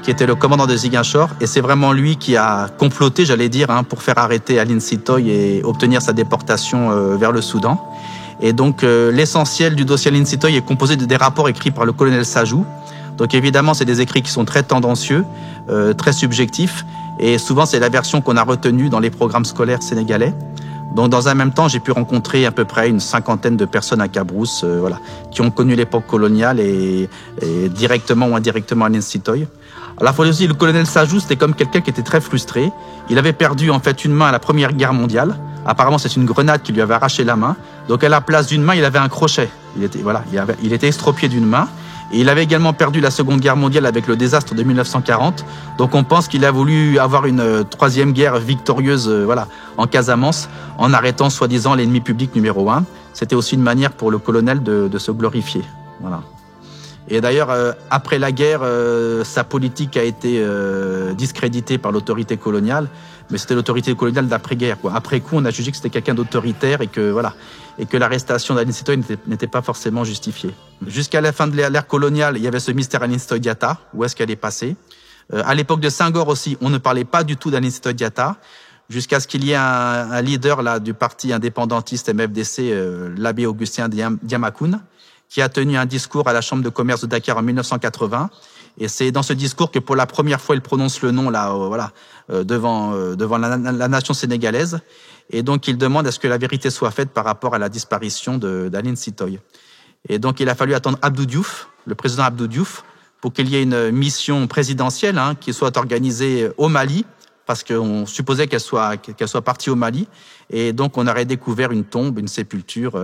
qui était le commandant de Ziguinchor, et c'est vraiment lui qui a comploté, j'allais dire, pour faire arrêter Aline Sitoé et obtenir sa déportation vers le Soudan. Et donc l'essentiel du dossier Aline Sitoé est composé de des rapports écrits par le colonel Sajou. Donc évidemment, c'est des écrits qui sont très tendancieux, très subjectifs, et souvent c'est la version qu'on a retenue dans les programmes scolaires sénégalais. Donc dans un même temps, j'ai pu rencontrer à peu près une 50aine de personnes à Cabrousse, qui ont connu l'époque coloniale et directement ou indirectement Aline Sitoé. Alors, il faut aussi, le colonel Sajou, c'était comme quelqu'un qui était très frustré. Il avait perdu, en fait, une main à la Première Guerre mondiale. Apparemment, c'est une grenade qui lui avait arraché la main. Donc, à la place d'une main, il avait un crochet. Il était estropié d'une main. Et il avait également perdu la Seconde Guerre mondiale avec le désastre de 1940. Donc, on pense qu'il a voulu avoir une troisième guerre victorieuse, en Casamance, en arrêtant, soi-disant, l'ennemi public numéro 1. C'était aussi une manière pour le colonel de se glorifier. Voilà. Et d'ailleurs, après la guerre, sa politique a été discréditée par l'autorité coloniale, mais c'était l'autorité coloniale d'après-guerre, quoi. Après coup, on a jugé que c'était quelqu'un d'autoritaire et que voilà, et que l'arrestation d'Aline Sitoé n'était pas forcément justifiée. Jusqu'à la fin de l'ère coloniale, il y avait ce mystère Aline Sitoé Diatta, où est-ce qu'elle est passée. À l'époque de Senghor aussi, on ne parlait pas du tout d'Aline Sitoé Diatta, jusqu'à ce qu'il y ait un leader là du parti indépendantiste MFDC, l'abbé Augustin Diamacoune, qui a tenu un discours à la Chambre de commerce de Dakar en 1980. Et c'est dans ce discours que pour la première fois, il prononce le nom là, devant la nation sénégalaise. Et donc, il demande à ce que la vérité soit faite par rapport à la disparition d'Aline Sitoé. Et donc, il a fallu attendre Abdou Diouf, le président Abdou Diouf, pour qu'il y ait une mission présidentielle qui soit organisée au Mali, parce qu'on supposait qu'elle soit partie au Mali. Et donc, on aurait découvert une tombe, une sépulture,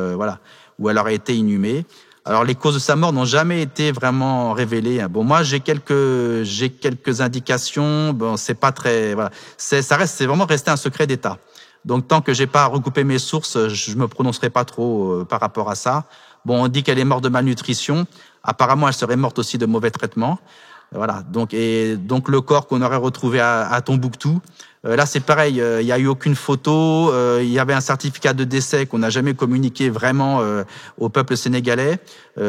où elle aurait été inhumée. Alors, les causes de sa mort n'ont jamais été vraiment révélées. Bon, moi, j'ai quelques indications. Bon, c'est pas très, voilà. C'est vraiment resté un secret d'État. Donc, tant que j'ai pas recoupé mes sources, je me prononcerai pas trop par rapport à ça. Bon, on dit qu'elle est morte de malnutrition. Apparemment, elle serait morte aussi de mauvais traitements. Voilà. Donc le corps qu'on aurait retrouvé à Tombouctou, là c'est pareil. Il y a eu aucune photo. Il y avait un certificat de décès qu'on n'a jamais communiqué vraiment au peuple sénégalais.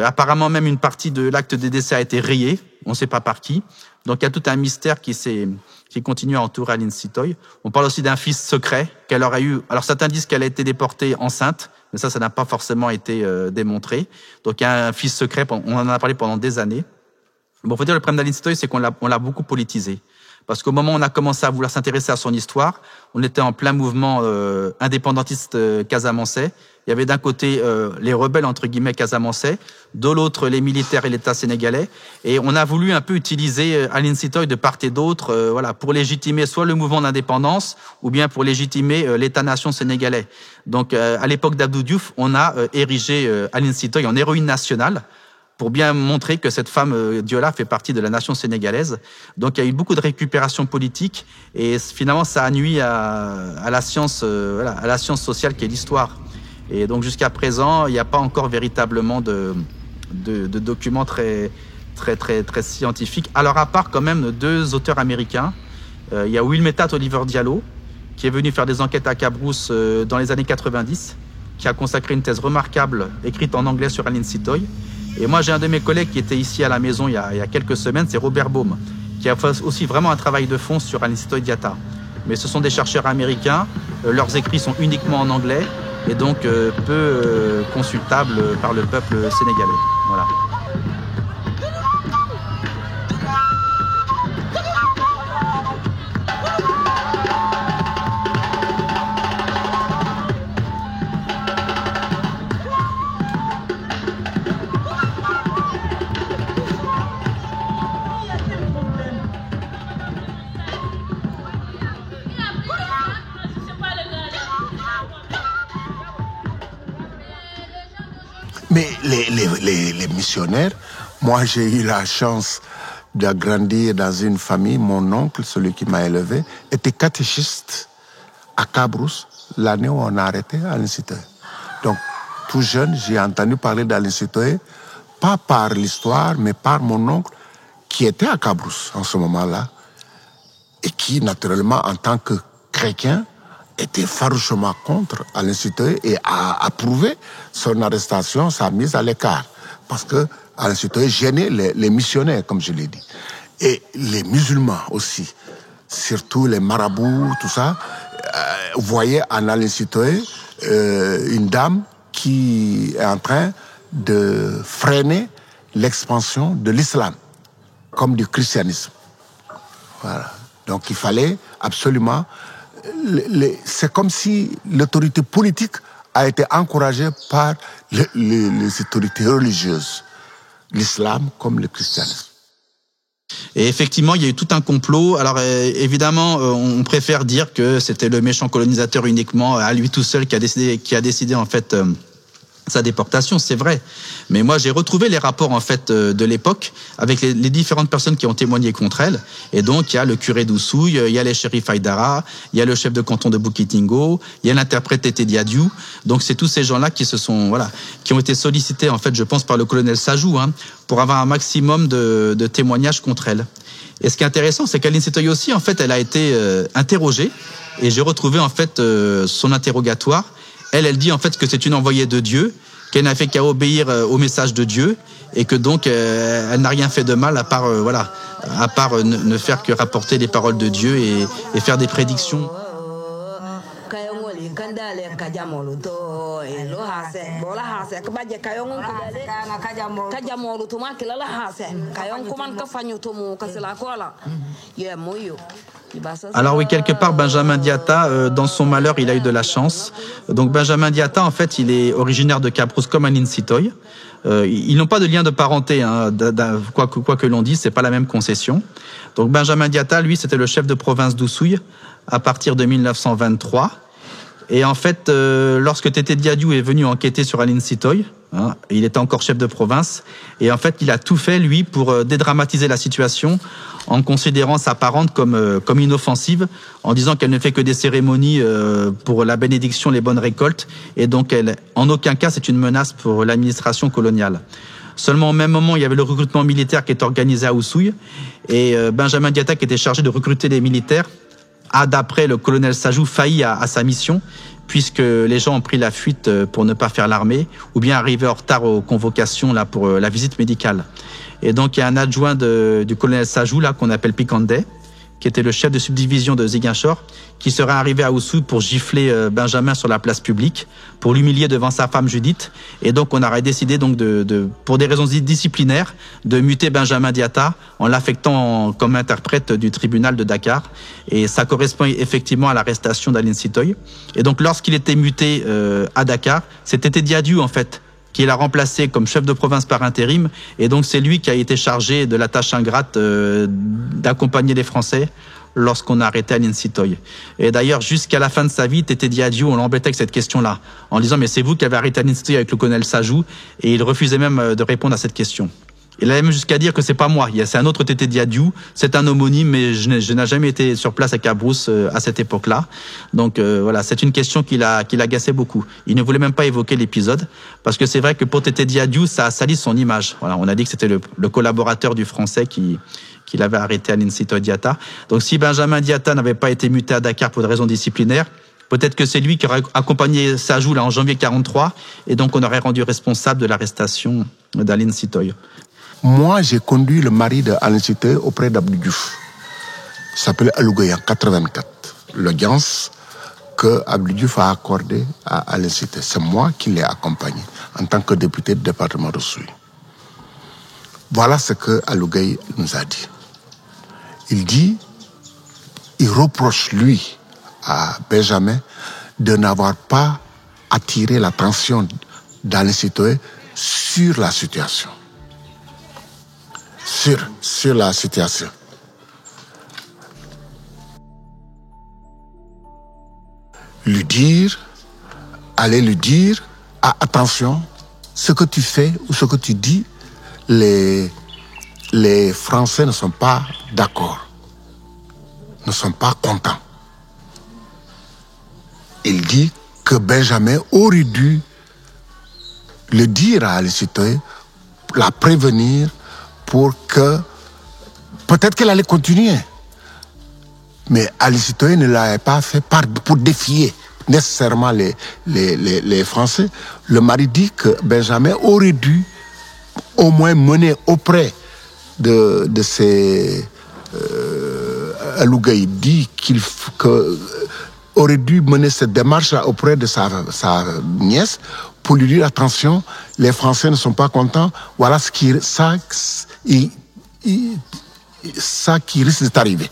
Apparemment, même une partie de l'acte de décès a été rayée. On ne sait pas par qui. Donc il y a tout un mystère qui continue à entourer Aline Sitoé. On parle aussi d'un fils secret qu'elle aurait eu. Alors certains disent qu'elle a été déportée enceinte, mais ça n'a pas forcément été démontré. Donc il y a un fils secret. On en a parlé pendant des années. Bon, faut dire, le problème d'Aline Sitoé, c'est qu'on l'a beaucoup politisé. Parce qu'au moment où on a commencé à vouloir s'intéresser à son histoire, on était en plein mouvement indépendantiste casamançais. Il y avait d'un côté les rebelles, entre guillemets, casamançais, de l'autre les militaires et l'État sénégalais. Et on a voulu un peu utiliser Aline Sitoé de part et d'autre, pour légitimer soit le mouvement d'indépendance, ou bien pour légitimer l'État-nation sénégalais. Donc, à l'époque d'Abdou Diouf, on a érigé Aline Sitoé en héroïne nationale, pour bien montrer que cette femme Diola fait partie de la nation sénégalaise. Donc il y a eu beaucoup de récupération politique et finalement ça a nui à la science, à la science sociale qui est l'histoire. Et donc jusqu'à présent, il n'y a pas encore véritablement de documents très scientifiques. Alors à part quand même 2 auteurs américains, il y a Wilmetat Oliver Diallo qui est venu faire des enquêtes à Cabrousse dans les années 90, qui a consacré une thèse remarquable écrite en anglais sur Aline Sitoé. Et moi, j'ai un de mes collègues qui était ici à la maison il y a quelques semaines, c'est Robert Baum, qui a fait aussi vraiment un travail de fond sur Aline Sitoé Diatta. Mais ce sont des chercheurs américains, leurs écrits sont uniquement en anglais et donc peu consultables par le peuple sénégalais. Voilà. Mais les missionnaires, moi j'ai eu la chance de grandir dans une famille. Mon oncle, celui qui m'a élevé, était catéchiste à Cabrousse l'année où on a arrêté Aline Sitoé. Donc, tout jeune, j'ai entendu parler d'Aline Sitoé, pas par l'histoire, mais par mon oncle qui était à Cabrousse en ce moment-là et qui, naturellement, en tant que chrétien, était farouchement contre Aline Sitoé et a approuvé son arrestation, sa mise à l'écart. Parce que Aline Sitoé gênait les missionnaires, comme je l'ai dit. Et les musulmans aussi, surtout les marabouts, tout ça, voyaient en Aline Sitoé une dame qui est en train de freiner l'expansion de l'islam, comme du christianisme. Voilà. Donc il fallait absolument... C'est comme si l'autorité politique a été encouragée par les autorités religieuses, l'islam comme le christianisme. Et effectivement, il y a eu tout un complot. Alors évidemment, on préfère dire que c'était le méchant colonisateur uniquement, à lui tout seul, qui a décidé en fait sa déportation, c'est vrai. Mais moi, j'ai retrouvé les rapports en fait de l'époque avec les différentes personnes qui ont témoigné contre elle. Et donc, il y a le curé d'Oussouye, il y a les shérifs Haïdara, il y a le chef de canton de Bukit-Tingo, il y a l'interprète Tété Diadiou. Donc, c'est tous ces gens-là qui qui ont été sollicités en fait, je pense, par le colonel Sajou, pour avoir un maximum de témoignages contre elle. Et ce qui est intéressant, c'est qu'Aline Sitoé aussi, en fait, elle a été interrogée. Et j'ai retrouvé en fait son interrogatoire. Elle dit en fait que c'est une envoyée de Dieu, qu'elle n'a fait qu'à obéir au message de Dieu et que donc elle n'a rien fait de mal à part ne faire que rapporter les paroles de Dieu et faire des prédictions. Alors oui, quelque part, Benjamin Diatta, dans son malheur, il a eu de la chance. Donc Benjamin Diatta, en fait, il est originaire de Cabrousse comme Aline Sitoé. Ils n'ont pas de lien de parenté, quoi que l'on dise, c'est pas la même concession. Donc Benjamin Diatta, lui, c'était le chef de province d'Oussouye à partir de 1923. Et en fait, lorsque Tété Diadiou est venu enquêter sur Aline Sitoé, il était encore chef de province, et en fait, il a tout fait, lui, pour dédramatiser la situation, en considérant sa parente comme inoffensive, en disant qu'elle ne fait que des cérémonies pour la bénédiction, les bonnes récoltes, et donc elle, en aucun cas, c'est une menace pour l'administration coloniale. Seulement au même moment, il y avait le recrutement militaire qui était organisé à Oussouye, et Benjamin Diatta, qui était chargé de recruter les militaires, a, d'après le colonel Sajou, failli à sa mission, puisque les gens ont pris la fuite pour ne pas faire l'armée, ou bien arriver en retard aux convocations là pour la visite médicale. Et donc, il y a un adjoint du colonel Sajou, là, qu'on appelle Pikandé, qui était le chef de subdivision de Ziguinchor, qui serait arrivé à Oussouye pour gifler Benjamin sur la place publique, pour l'humilier devant sa femme Judith. Et donc, on aurait décidé, donc, pour des raisons disciplinaires, de muter Benjamin Diatta en l'affectant comme interprète du tribunal de Dakar. Et ça correspond effectivement à l'arrestation d'Aline Sitoé. Et donc, lorsqu'il était muté à Dakar, c'était Tété Diadiou, en fait, qui l'a remplacé comme chef de province par intérim. Et donc, c'est lui qui a été chargé de la tâche ingrate d'accompagner les Français lorsqu'on a arrêté Aline Sitoé. Et d'ailleurs, jusqu'à la fin de sa vie, Tété Diadiou, on l'embêtait avec cette question-là, en disant « Mais c'est vous qui avez arrêté Aline Sitoé avec le colonel Sajou ?» Et il refusait même de répondre à cette question. Il allait même jusqu'à dire que c'est pas moi, c'est un autre Tété Diadiou, c'est un homonyme, mais je n'ai jamais été sur place à Cabrousse à cette époque-là. Donc voilà, c'est une question qui l'agaçait beaucoup. Il ne voulait même pas évoquer l'épisode, parce que c'est vrai que pour Tété Diadiou, ça salit son image. Voilà, on a dit que c'était le collaborateur du Français qui avait arrêté Aline Sitoé Diatta. Donc si Benjamin Diatta n'avait pas été muté à Dakar pour des raisons disciplinaires, peut-être que c'est lui qui aurait accompagné Sajou là en janvier 43, et donc on aurait rendu responsable de l'arrestation d'Aline Sitoé. Moi, j'ai conduit le mari d'Aline Sitoé auprès d'Abdou Diouf. Il s'appelait Alougaye en 84. L'audience que Abdou Diouf a accordée à Aline Sitoé, c'est moi qui l'ai accompagné en tant que député du département de Souy. Voilà ce que Alougaye nous a dit. Il reproche lui à Benjamin de n'avoir pas attiré l'attention d'Aline Sitoé sur la situation. Sur la situation. Aller lui dire, attention, ce que tu fais ou ce que tu dis, les Français ne sont pas d'accord, ne sont pas contents. Il dit que Benjamin aurait dû le dire à Aline Sitoé, la prévenir, pour que, peut-être qu'elle allait continuer. Mais Aline Sitoé ne l'avait pas fait pour défier nécessairement les Français. Le mari dit que Benjamin aurait dû au moins mener auprès de ses... Alougaye dit aurait dû mener cette démarche-là auprès de sa nièce pour lui dire attention, les Français ne sont pas contents, voilà ça qui risque de t'arriver.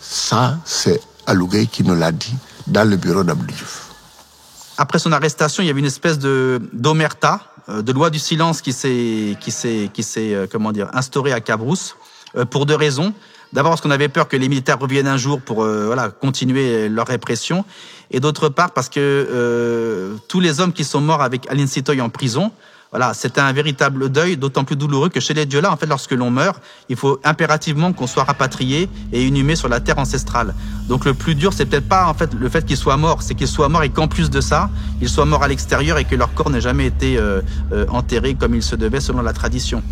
Ça, c'est Alougaye qui nous l'a dit dans le bureau d'Abdou Diouf. Après son arrestation, il y avait une espèce d'omerta, de loi du silence qui s'est instaurée à Cabrousse pour deux raisons. D'abord parce qu'on avait peur que les militaires reviennent un jour pour continuer leur répression, et d'autre part parce que tous les hommes qui sont morts avec Aline Sitoé en prison, c'était un véritable deuil, d'autant plus douloureux que chez les Diola, en fait, lorsque l'on meurt, il faut impérativement qu'on soit rapatrié et inhumé sur la terre ancestrale. Donc le plus dur, c'est peut-être pas en fait le fait qu'ils soient morts, c'est qu'ils soient morts et qu'en plus de ça, ils soient morts à l'extérieur et que leur corps n'ait jamais été enterré comme il se devait selon la tradition.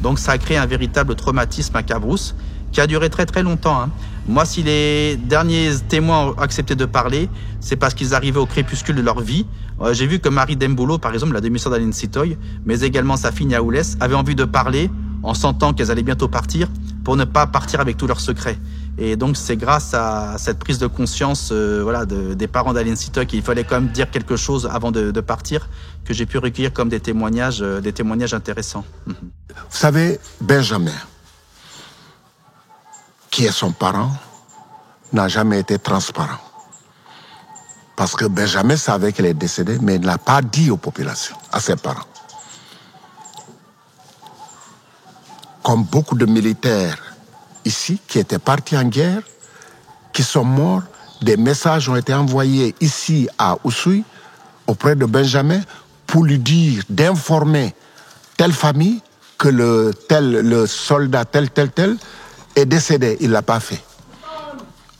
Donc ça a créé un véritable traumatisme à Cabrousse qui a duré très très longtemps. Moi, si les derniers témoins ont accepté de parler, c'est parce qu'ils arrivaient au crépuscule de leur vie. J'ai vu que Marie Dembolo, par exemple, la demi-sœur d'Aline Sitoé, mais également sa fille Niaoulès, avaient envie de parler en sentant qu'elles allaient bientôt partir pour ne pas partir avec tous leurs secrets. Et donc, c'est grâce à cette prise de conscience des parents d'Aline Sitoé qu'il fallait quand même dire quelque chose avant de partir, que j'ai pu recueillir comme des témoignages intéressants. Vous savez, Benjamin, qui est son parent, n'a jamais été transparent. Parce que Benjamin savait qu'elle est décédée, mais il ne l'a pas dit aux populations, à ses parents. Comme beaucoup de militaires ici, qui étaient partis en guerre, qui sont morts, des messages ont été envoyés ici à Oussouye, auprès de Benjamin, pour lui dire d'informer telle famille que le soldat tel est décédé. Il ne l'a pas fait.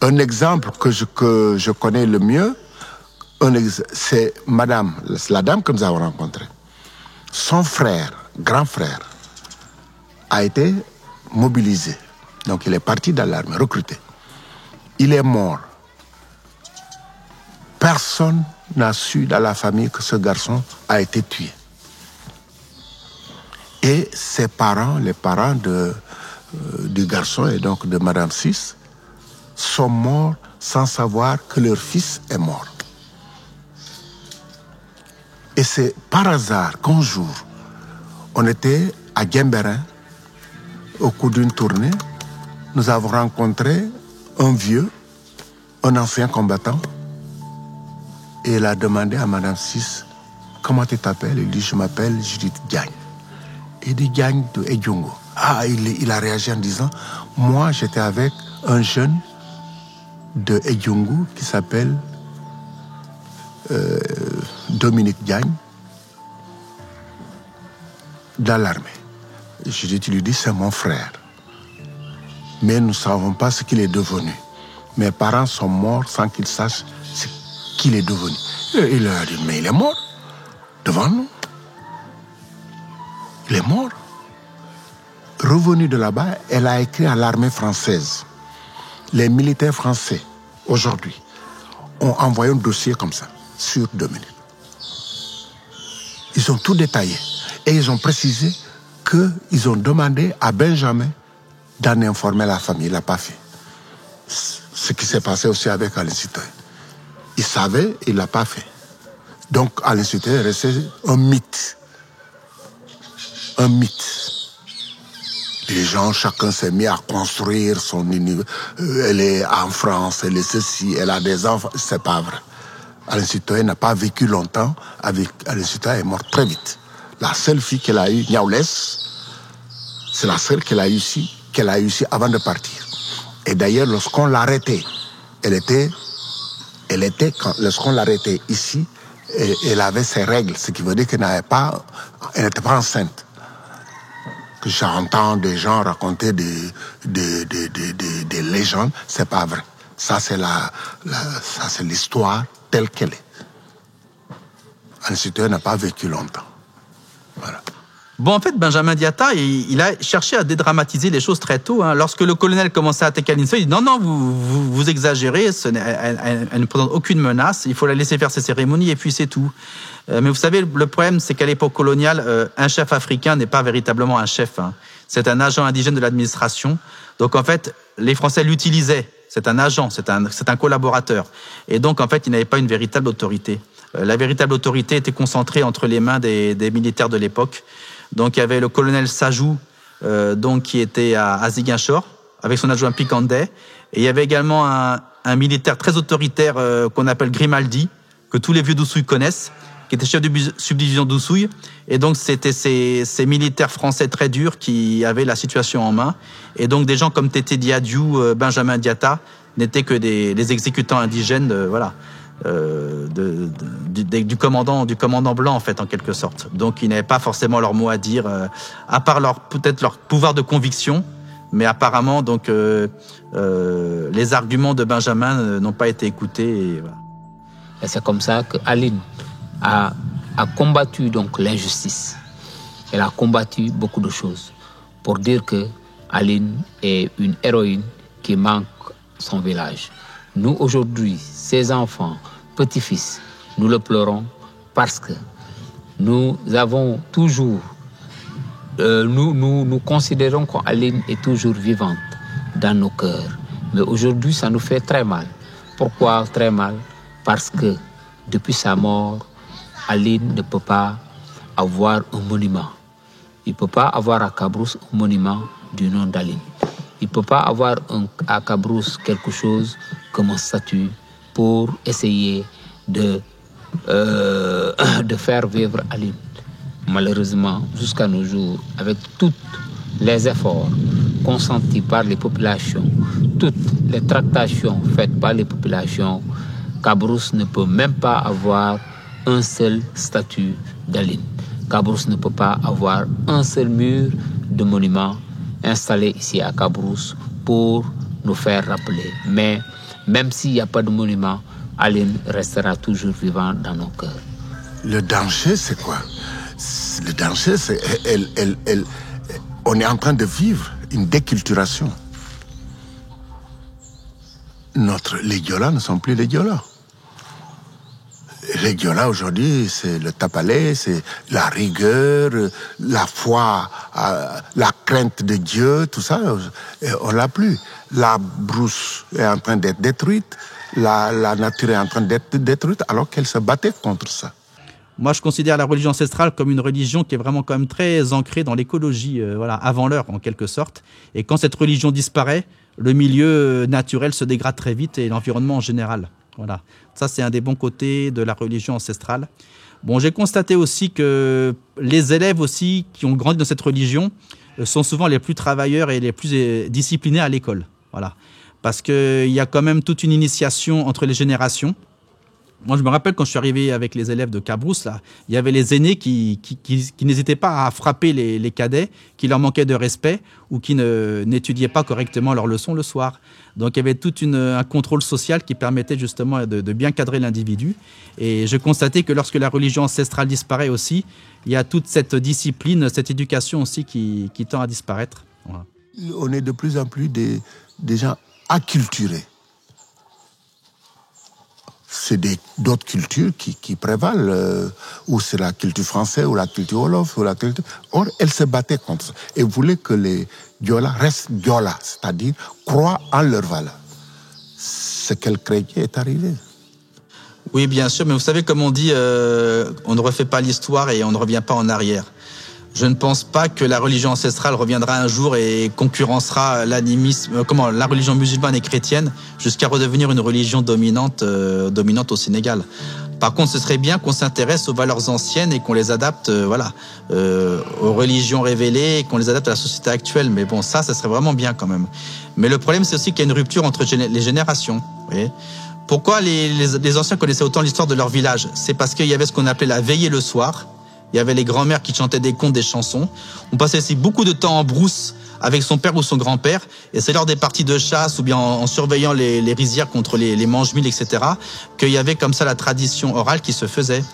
Un exemple que je connais le mieux, c'est la dame que nous avons rencontrée. Son frère, grand frère, a été mobilisé. Donc il est parti dans l'armée, recruté. Il est mort. Personne n'a su dans la famille que ce garçon a été tué. Et ses parents, les parents du garçon et donc de Madame Sis, sont morts sans savoir que leur fils est mort. Et c'est par hasard qu'un jour, on était à Guembérin, au cours d'une tournée, nous avons rencontré un vieux, un ancien combattant, et il a demandé à Madame Sis, comment tu t'appelles? Il dit, je m'appelle Judith Diagne. Il dit, Diagne de Edjongo. Ah, il a réagi en disant, moi j'étais avec un jeune de Edjongo qui s'appelle Dominique Diagne dans l'armée. Judith lui dit, c'est mon frère. Mais nous ne savons pas ce qu'il est devenu. Mes parents sont morts sans qu'ils sachent ce qu'il est devenu. Et il leur a dit, mais il est mort devant nous. Il est mort. Revenu de là-bas, elle a écrit à l'armée française. Les militaires français, aujourd'hui, ont envoyé un dossier comme ça, sur 2 minutes. Ils ont tout détaillé. Et ils ont précisé qu'ils ont demandé à Benjamin d'en informer la famille. Il n'a pas fait. Ce qui s'est passé aussi avec Aline Sitoé. Il savait, il ne l'a pas fait. Donc Aline Sitoé est resté un mythe. Un mythe. Les gens, chacun s'est mis à construire son univers. Elle est en France, elle est ceci, elle a des enfants. C'est pas vrai. Aline Sitoé n'a pas vécu longtemps. Aline Sitoé est morte très vite. La seule fille qu'elle a eue, Niaoulès, c'est la seule qu'elle a eue ici avant de partir. Et d'ailleurs, lorsqu'on l'a arrêtée, lorsqu'on l'a arrêtée ici, elle avait ses règles, ce qui veut dire qu'elle n'était pas enceinte. Que j'entends des gens raconter des légendes, c'est pas vrai. Ça, c'est c'est l'histoire telle qu'elle est. Aline Sitoé n'a pas vécu longtemps. Voilà. Bon, en fait, Benjamin Diatta, il a cherché à dédramatiser les choses très tôt. Lorsque le colonel commençait à attaquer Aline Sitoé, il dit non, vous exagérez, elle ne présente aucune menace, il faut la laisser faire ses cérémonies et puis c'est tout. Mais vous savez, le problème, c'est qu'à l'époque coloniale, un chef africain n'est pas véritablement un chef. C'est un agent indigène de l'administration. Donc, en fait, les Français l'utilisaient. C'est un agent, c'est un collaborateur. Et donc, en fait, il n'avait pas une véritable autorité. La véritable autorité était concentrée entre les mains des militaires de l'époque. Donc, il y avait le colonel Sajou, qui était à Ziguinchor, avec son adjoint Picandet. Et il y avait également un militaire très autoritaire qu'on appelle Grimaldi, que tous les vieux d'Oussouye connaissent, qui était chef de subdivision d'Oussouye. Et donc, c'était ces militaires français très durs qui avaient la situation en main. Et donc, des gens comme Tété Diadiou, Benjamin Diatta n'étaient que des exécutants indigènes, du commandant blanc, en fait, en quelque sorte. Donc, ils n'avaient pas forcément leur mot à dire, à part peut-être leur pouvoir de conviction. Mais apparemment, donc, les arguments de Benjamin n'ont pas été écoutés. Et voilà. Et c'est comme ça que Aline a combattu donc l'injustice. Elle a combattu beaucoup de choses pour dire que Aline est une héroïne qui manque son village. Nous, aujourd'hui, ses enfants, petits-fils, nous le pleurons parce que nous avons toujours... Nous considérons qu'Aline est toujours vivante dans nos cœurs. Mais aujourd'hui, ça nous fait très mal. Pourquoi très mal? Parce que depuis sa mort, Aline ne peut pas avoir un monument. Il ne peut pas avoir à Cabrousse un monument du nom d'Aline. Il ne peut pas avoir à Cabrousse quelque chose comme un statut pour essayer de faire vivre Aline. Malheureusement, jusqu'à nos jours, avec tous les efforts consentis par les populations, toutes les tractations faites par les populations, Cabrousse ne peut même pas avoir un seul statut d'Aline. Cabrousse ne peut pas avoir un seul mur de monument installé ici à Cabrousse pour nous faire rappeler. Mais même s'il n'y a pas de monument, Aline restera toujours vivant dans nos cœurs. Le danger, c'est quoi? Le danger, c'est on est en train de vivre une déculturation. Les Diola ne sont plus les Diola. Les Diola aujourd'hui, c'est le tapalé, c'est la rigueur, la foi, la crainte de Dieu, tout ça, on l'a plus. La brousse est en train d'être détruite, la nature est en train d'être détruite, alors qu'elle se battait contre ça. Moi, je considère la religion ancestrale comme une religion qui est vraiment quand même très ancrée dans l'écologie, avant l'heure, en quelque sorte. Et quand cette religion disparaît, le milieu naturel se dégrade très vite et l'environnement en général. Voilà. Ça, c'est un des bons côtés de la religion ancestrale. Bon, j'ai constaté aussi que les élèves aussi qui ont grandi dans cette religion sont souvent les plus travailleurs et les plus disciplinés à l'école. Voilà. Parce qu'il y a quand même toute une initiation entre les générations. Moi, je me rappelle quand je suis arrivé avec les élèves de Cabrousse, là, il y avait les aînés qui n'hésitaient pas à frapper les cadets, qui leur manquaient de respect ou qui n'étudiaient pas correctement leurs leçons le soir. Donc, il y avait tout un contrôle social qui permettait justement de bien cadrer l'individu. Et je constatais que lorsque la religion ancestrale disparaît aussi, il y a toute cette discipline, cette éducation aussi qui tend à disparaître. Voilà. On est de plus en plus des gens acculturés. C'est d'autres cultures qui prévalent, ou c'est la culture française, ou la culture wolof, ou la culture... Or, elles se battaient contre ça, et voulaient que les Diola restent Diola, c'est-à-dire croient en leur valeur. Ce qu'elles craignaient est arrivé. Oui, bien sûr, mais vous savez, comme on dit, on ne refait pas l'histoire et on ne revient pas en arrière. Je ne pense pas que la religion ancestrale reviendra un jour et concurrencera l'animisme, la religion musulmane et chrétienne jusqu'à redevenir une religion dominante au Sénégal. Par contre, ce serait bien qu'on s'intéresse aux valeurs anciennes et qu'on les adapte, aux religions révélées et qu'on les adapte à la société actuelle. Mais bon, ça serait vraiment bien quand même. Mais le problème, c'est aussi qu'il y a une rupture entre les générations. Vous voyez ? Pourquoi les anciens connaissaient autant l'histoire de leur village ? C'est parce qu'il y avait ce qu'on appelait la veillée le soir. Il y avait les grands-mères qui chantaient des contes, des chansons. On passait aussi beaucoup de temps en brousse avec son père ou son grand-père. Et c'est lors des parties de chasse ou bien en surveillant les rizières contre les mange-mille, etc., qu'il y avait comme ça la tradition orale qui se faisait.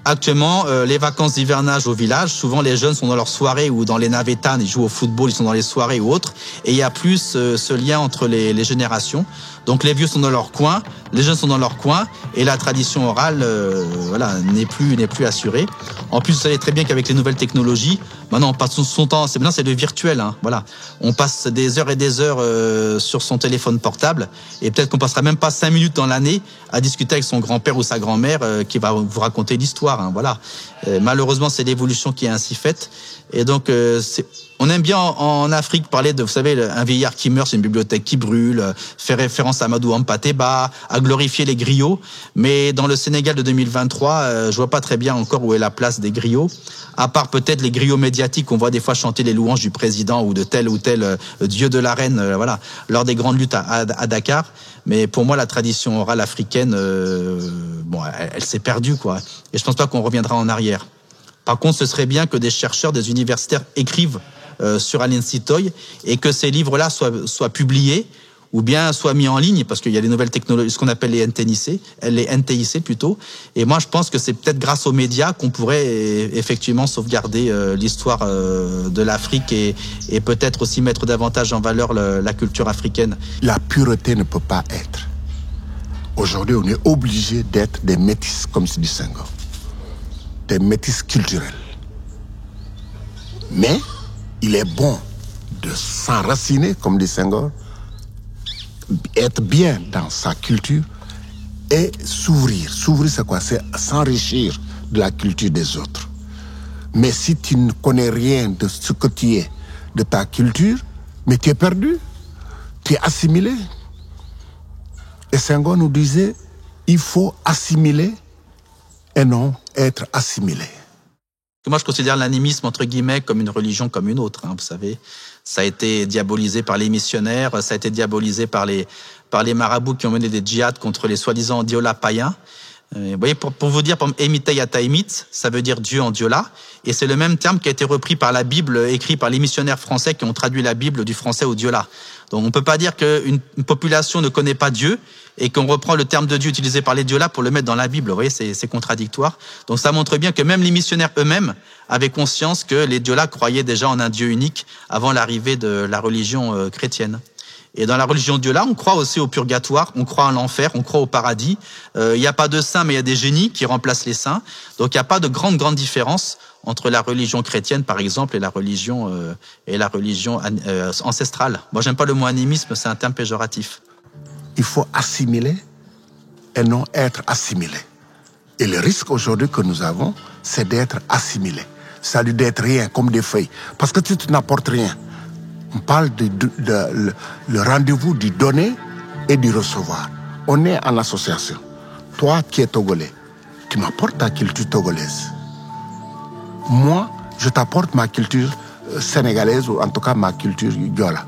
Actuellement, les vacances d'hivernage au village, souvent les jeunes sont dans leurs soirées ou dans les navetanes, ils jouent au football, ils sont dans les soirées ou autres. Et il y a plus ce lien entre les générations. Donc les vieux sont dans leur coin, les jeunes sont dans leur coin, et la tradition orale, n'est plus assurée. En plus, vous savez très bien qu'avec les nouvelles technologies, maintenant on passe son temps, c'est le virtuel, hein, voilà. On passe des heures et des heures sur son téléphone portable, et peut-être qu'on passera même pas 5 minutes dans l'année à discuter avec son grand-père ou sa grand-mère qui va vous raconter l'histoire, hein, voilà. Malheureusement, c'est l'évolution qui est ainsi faite, et donc on aime bien en Afrique parler de, vous savez, un vieillard qui meurt, c'est une bibliothèque qui brûle, faire référence pense à Amadou Hampâté-Bâ, à glorifier les griots. Mais dans le Sénégal de 2023, je vois pas très bien encore où est la place des griots. À part peut-être les griots médiatiques, on voit des fois chanter les louanges du président ou de tel dieu de l'arène, voilà, lors des grandes luttes à Dakar. Mais pour moi, la tradition orale africaine, elle s'est perdue, quoi. Et je pense pas qu'on reviendra en arrière. Par contre, ce serait bien que des chercheurs, des universitaires écrivent sur Aline Sitoé et que ces livres-là soient publiés ou bien soient mis en ligne, parce qu'il y a des nouvelles technologies, ce qu'on appelle les NTIC plutôt. Et moi, je pense que c'est peut-être grâce aux médias qu'on pourrait effectivement sauvegarder l'histoire de l'Afrique et peut-être aussi mettre davantage en valeur la culture africaine. La pureté ne peut pas être. Aujourd'hui, on est obligé d'être des métis, comme se dit Senghor. Des métis culturels. Mais il est bon de s'enraciner, comme dit Senghor, être bien dans sa culture et s'ouvrir. S'ouvrir, c'est quoi? C'est s'enrichir de la culture des autres. Mais si tu ne connais rien de ce que tu es, de ta culture, mais tu es perdu, tu es assimilé. Et Senghor nous disait, il faut assimiler et non être assimilé. Moi, je considère l'animisme, entre guillemets, comme une religion comme une autre. Vous savez, ça a été diabolisé par les missionnaires, ça a été diabolisé par les marabouts qui ont mené des djihad contre les soi-disant diolas païens. Vous voyez, pour vous dire, Emitei Ataimit, ça veut dire Dieu en diola, et c'est le même terme qui a été repris par la Bible, écrit par les missionnaires français qui ont traduit la Bible du français au diola. Donc on peut pas dire qu'une population ne connaît pas Dieu et qu'on reprend le terme de Dieu utilisé par les diolas pour le mettre dans la Bible. Vous voyez, c'est contradictoire. Donc ça montre bien que même les missionnaires eux-mêmes avaient conscience que les diolas croyaient déjà en un Dieu unique avant l'arrivée de la religion chrétienne. Et dans la religion diola, on croit aussi au purgatoire, on croit en l'enfer, on croit au paradis. Il n'y a pas de saints, mais il y a des génies qui remplacent les saints. Donc il n'y a pas de grande différence entre la religion chrétienne, par exemple, et la religion ancestrale. Moi, j'aime pas le mot animisme, c'est un terme péjoratif. Il faut assimiler et non être assimilé. Et le risque aujourd'hui que nous avons, c'est d'être assimilé. C'est-à-dire d'être rien, comme des feuilles. Parce que si tu n'apportes rien, on parle le rendez-vous du donner et du recevoir. On est en association. Toi qui es togolais, tu m'apportes ta culture togolaise. Moi, je t'apporte ma culture sénégalaise, ou en tout cas ma culture diola.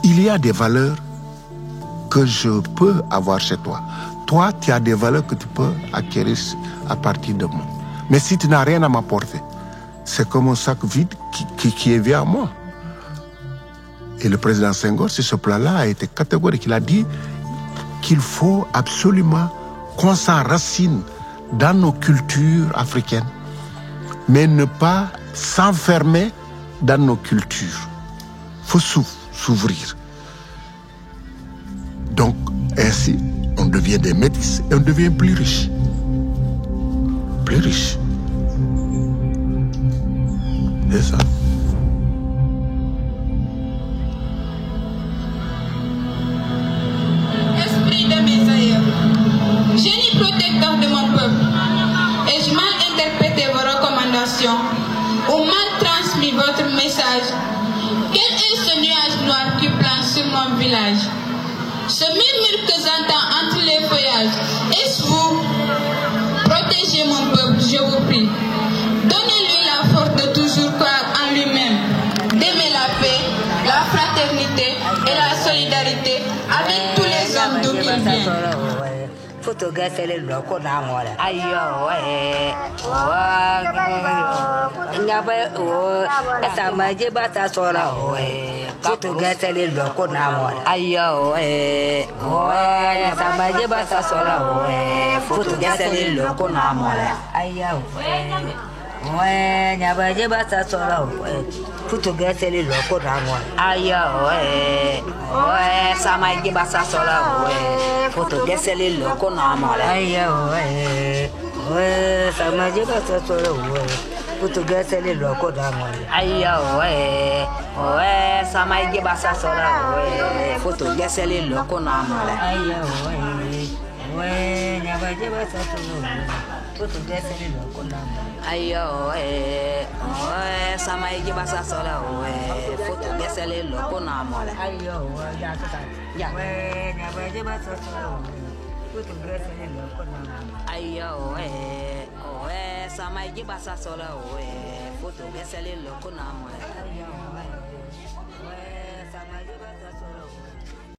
Il y a des valeurs que je peux avoir chez toi. Toi, tu as des valeurs que tu peux acquérir à partir de moi. Mais si tu n'as rien à m'apporter, c'est comme un sac vide qui est venu à moi. Et le président Senghor, sur ce plan-là, a été catégorique. Il a dit qu'il faut absolument qu'on s'enracine dans nos cultures africaines, mais ne pas s'enfermer dans nos cultures. Il faut s'ouvrir. Donc, ainsi, on devient des métis et on devient plus riche. Plus riche. C'est ça. Esprit de mes aïeux, génie protecteur de mon peuple, ai-je mal interprété vos recommandations ou mal transmis votre message? Quel est ce nuage noir qui plane sur mon village? Ce murmure que j'entends entre les feuillages, est-ce vous? Protégez mon peuple, je vous prie. Donnez-lui la force de toujours croire en lui-même, d'aimer la paix, la fraternité et la solidarité avec tous les hommes d'où qu'il vient. Photographe le loco na ngole ayo ngabe esa maje bata sola photographe le loco na ngole ayo esa maje bata sola photographe le loco na ngole ayo ngabe bata sola photographe le loco na ngole ayo esa maje bata sola photographe le loco na ngole ayo esa maje bata sola photographe le loco na ngole ayo esa maje bata sola photographe le loco na ngole ayo ngabe bata sola photographe le loco na ngole ayo esa sama ejiba sa sola we foto gesele loko na mola ayo ya tata ya we nya we ejiba sa sola foto gesele loko na mola ayo we sama ejiba sa sola we foto gesele loko na mola ayo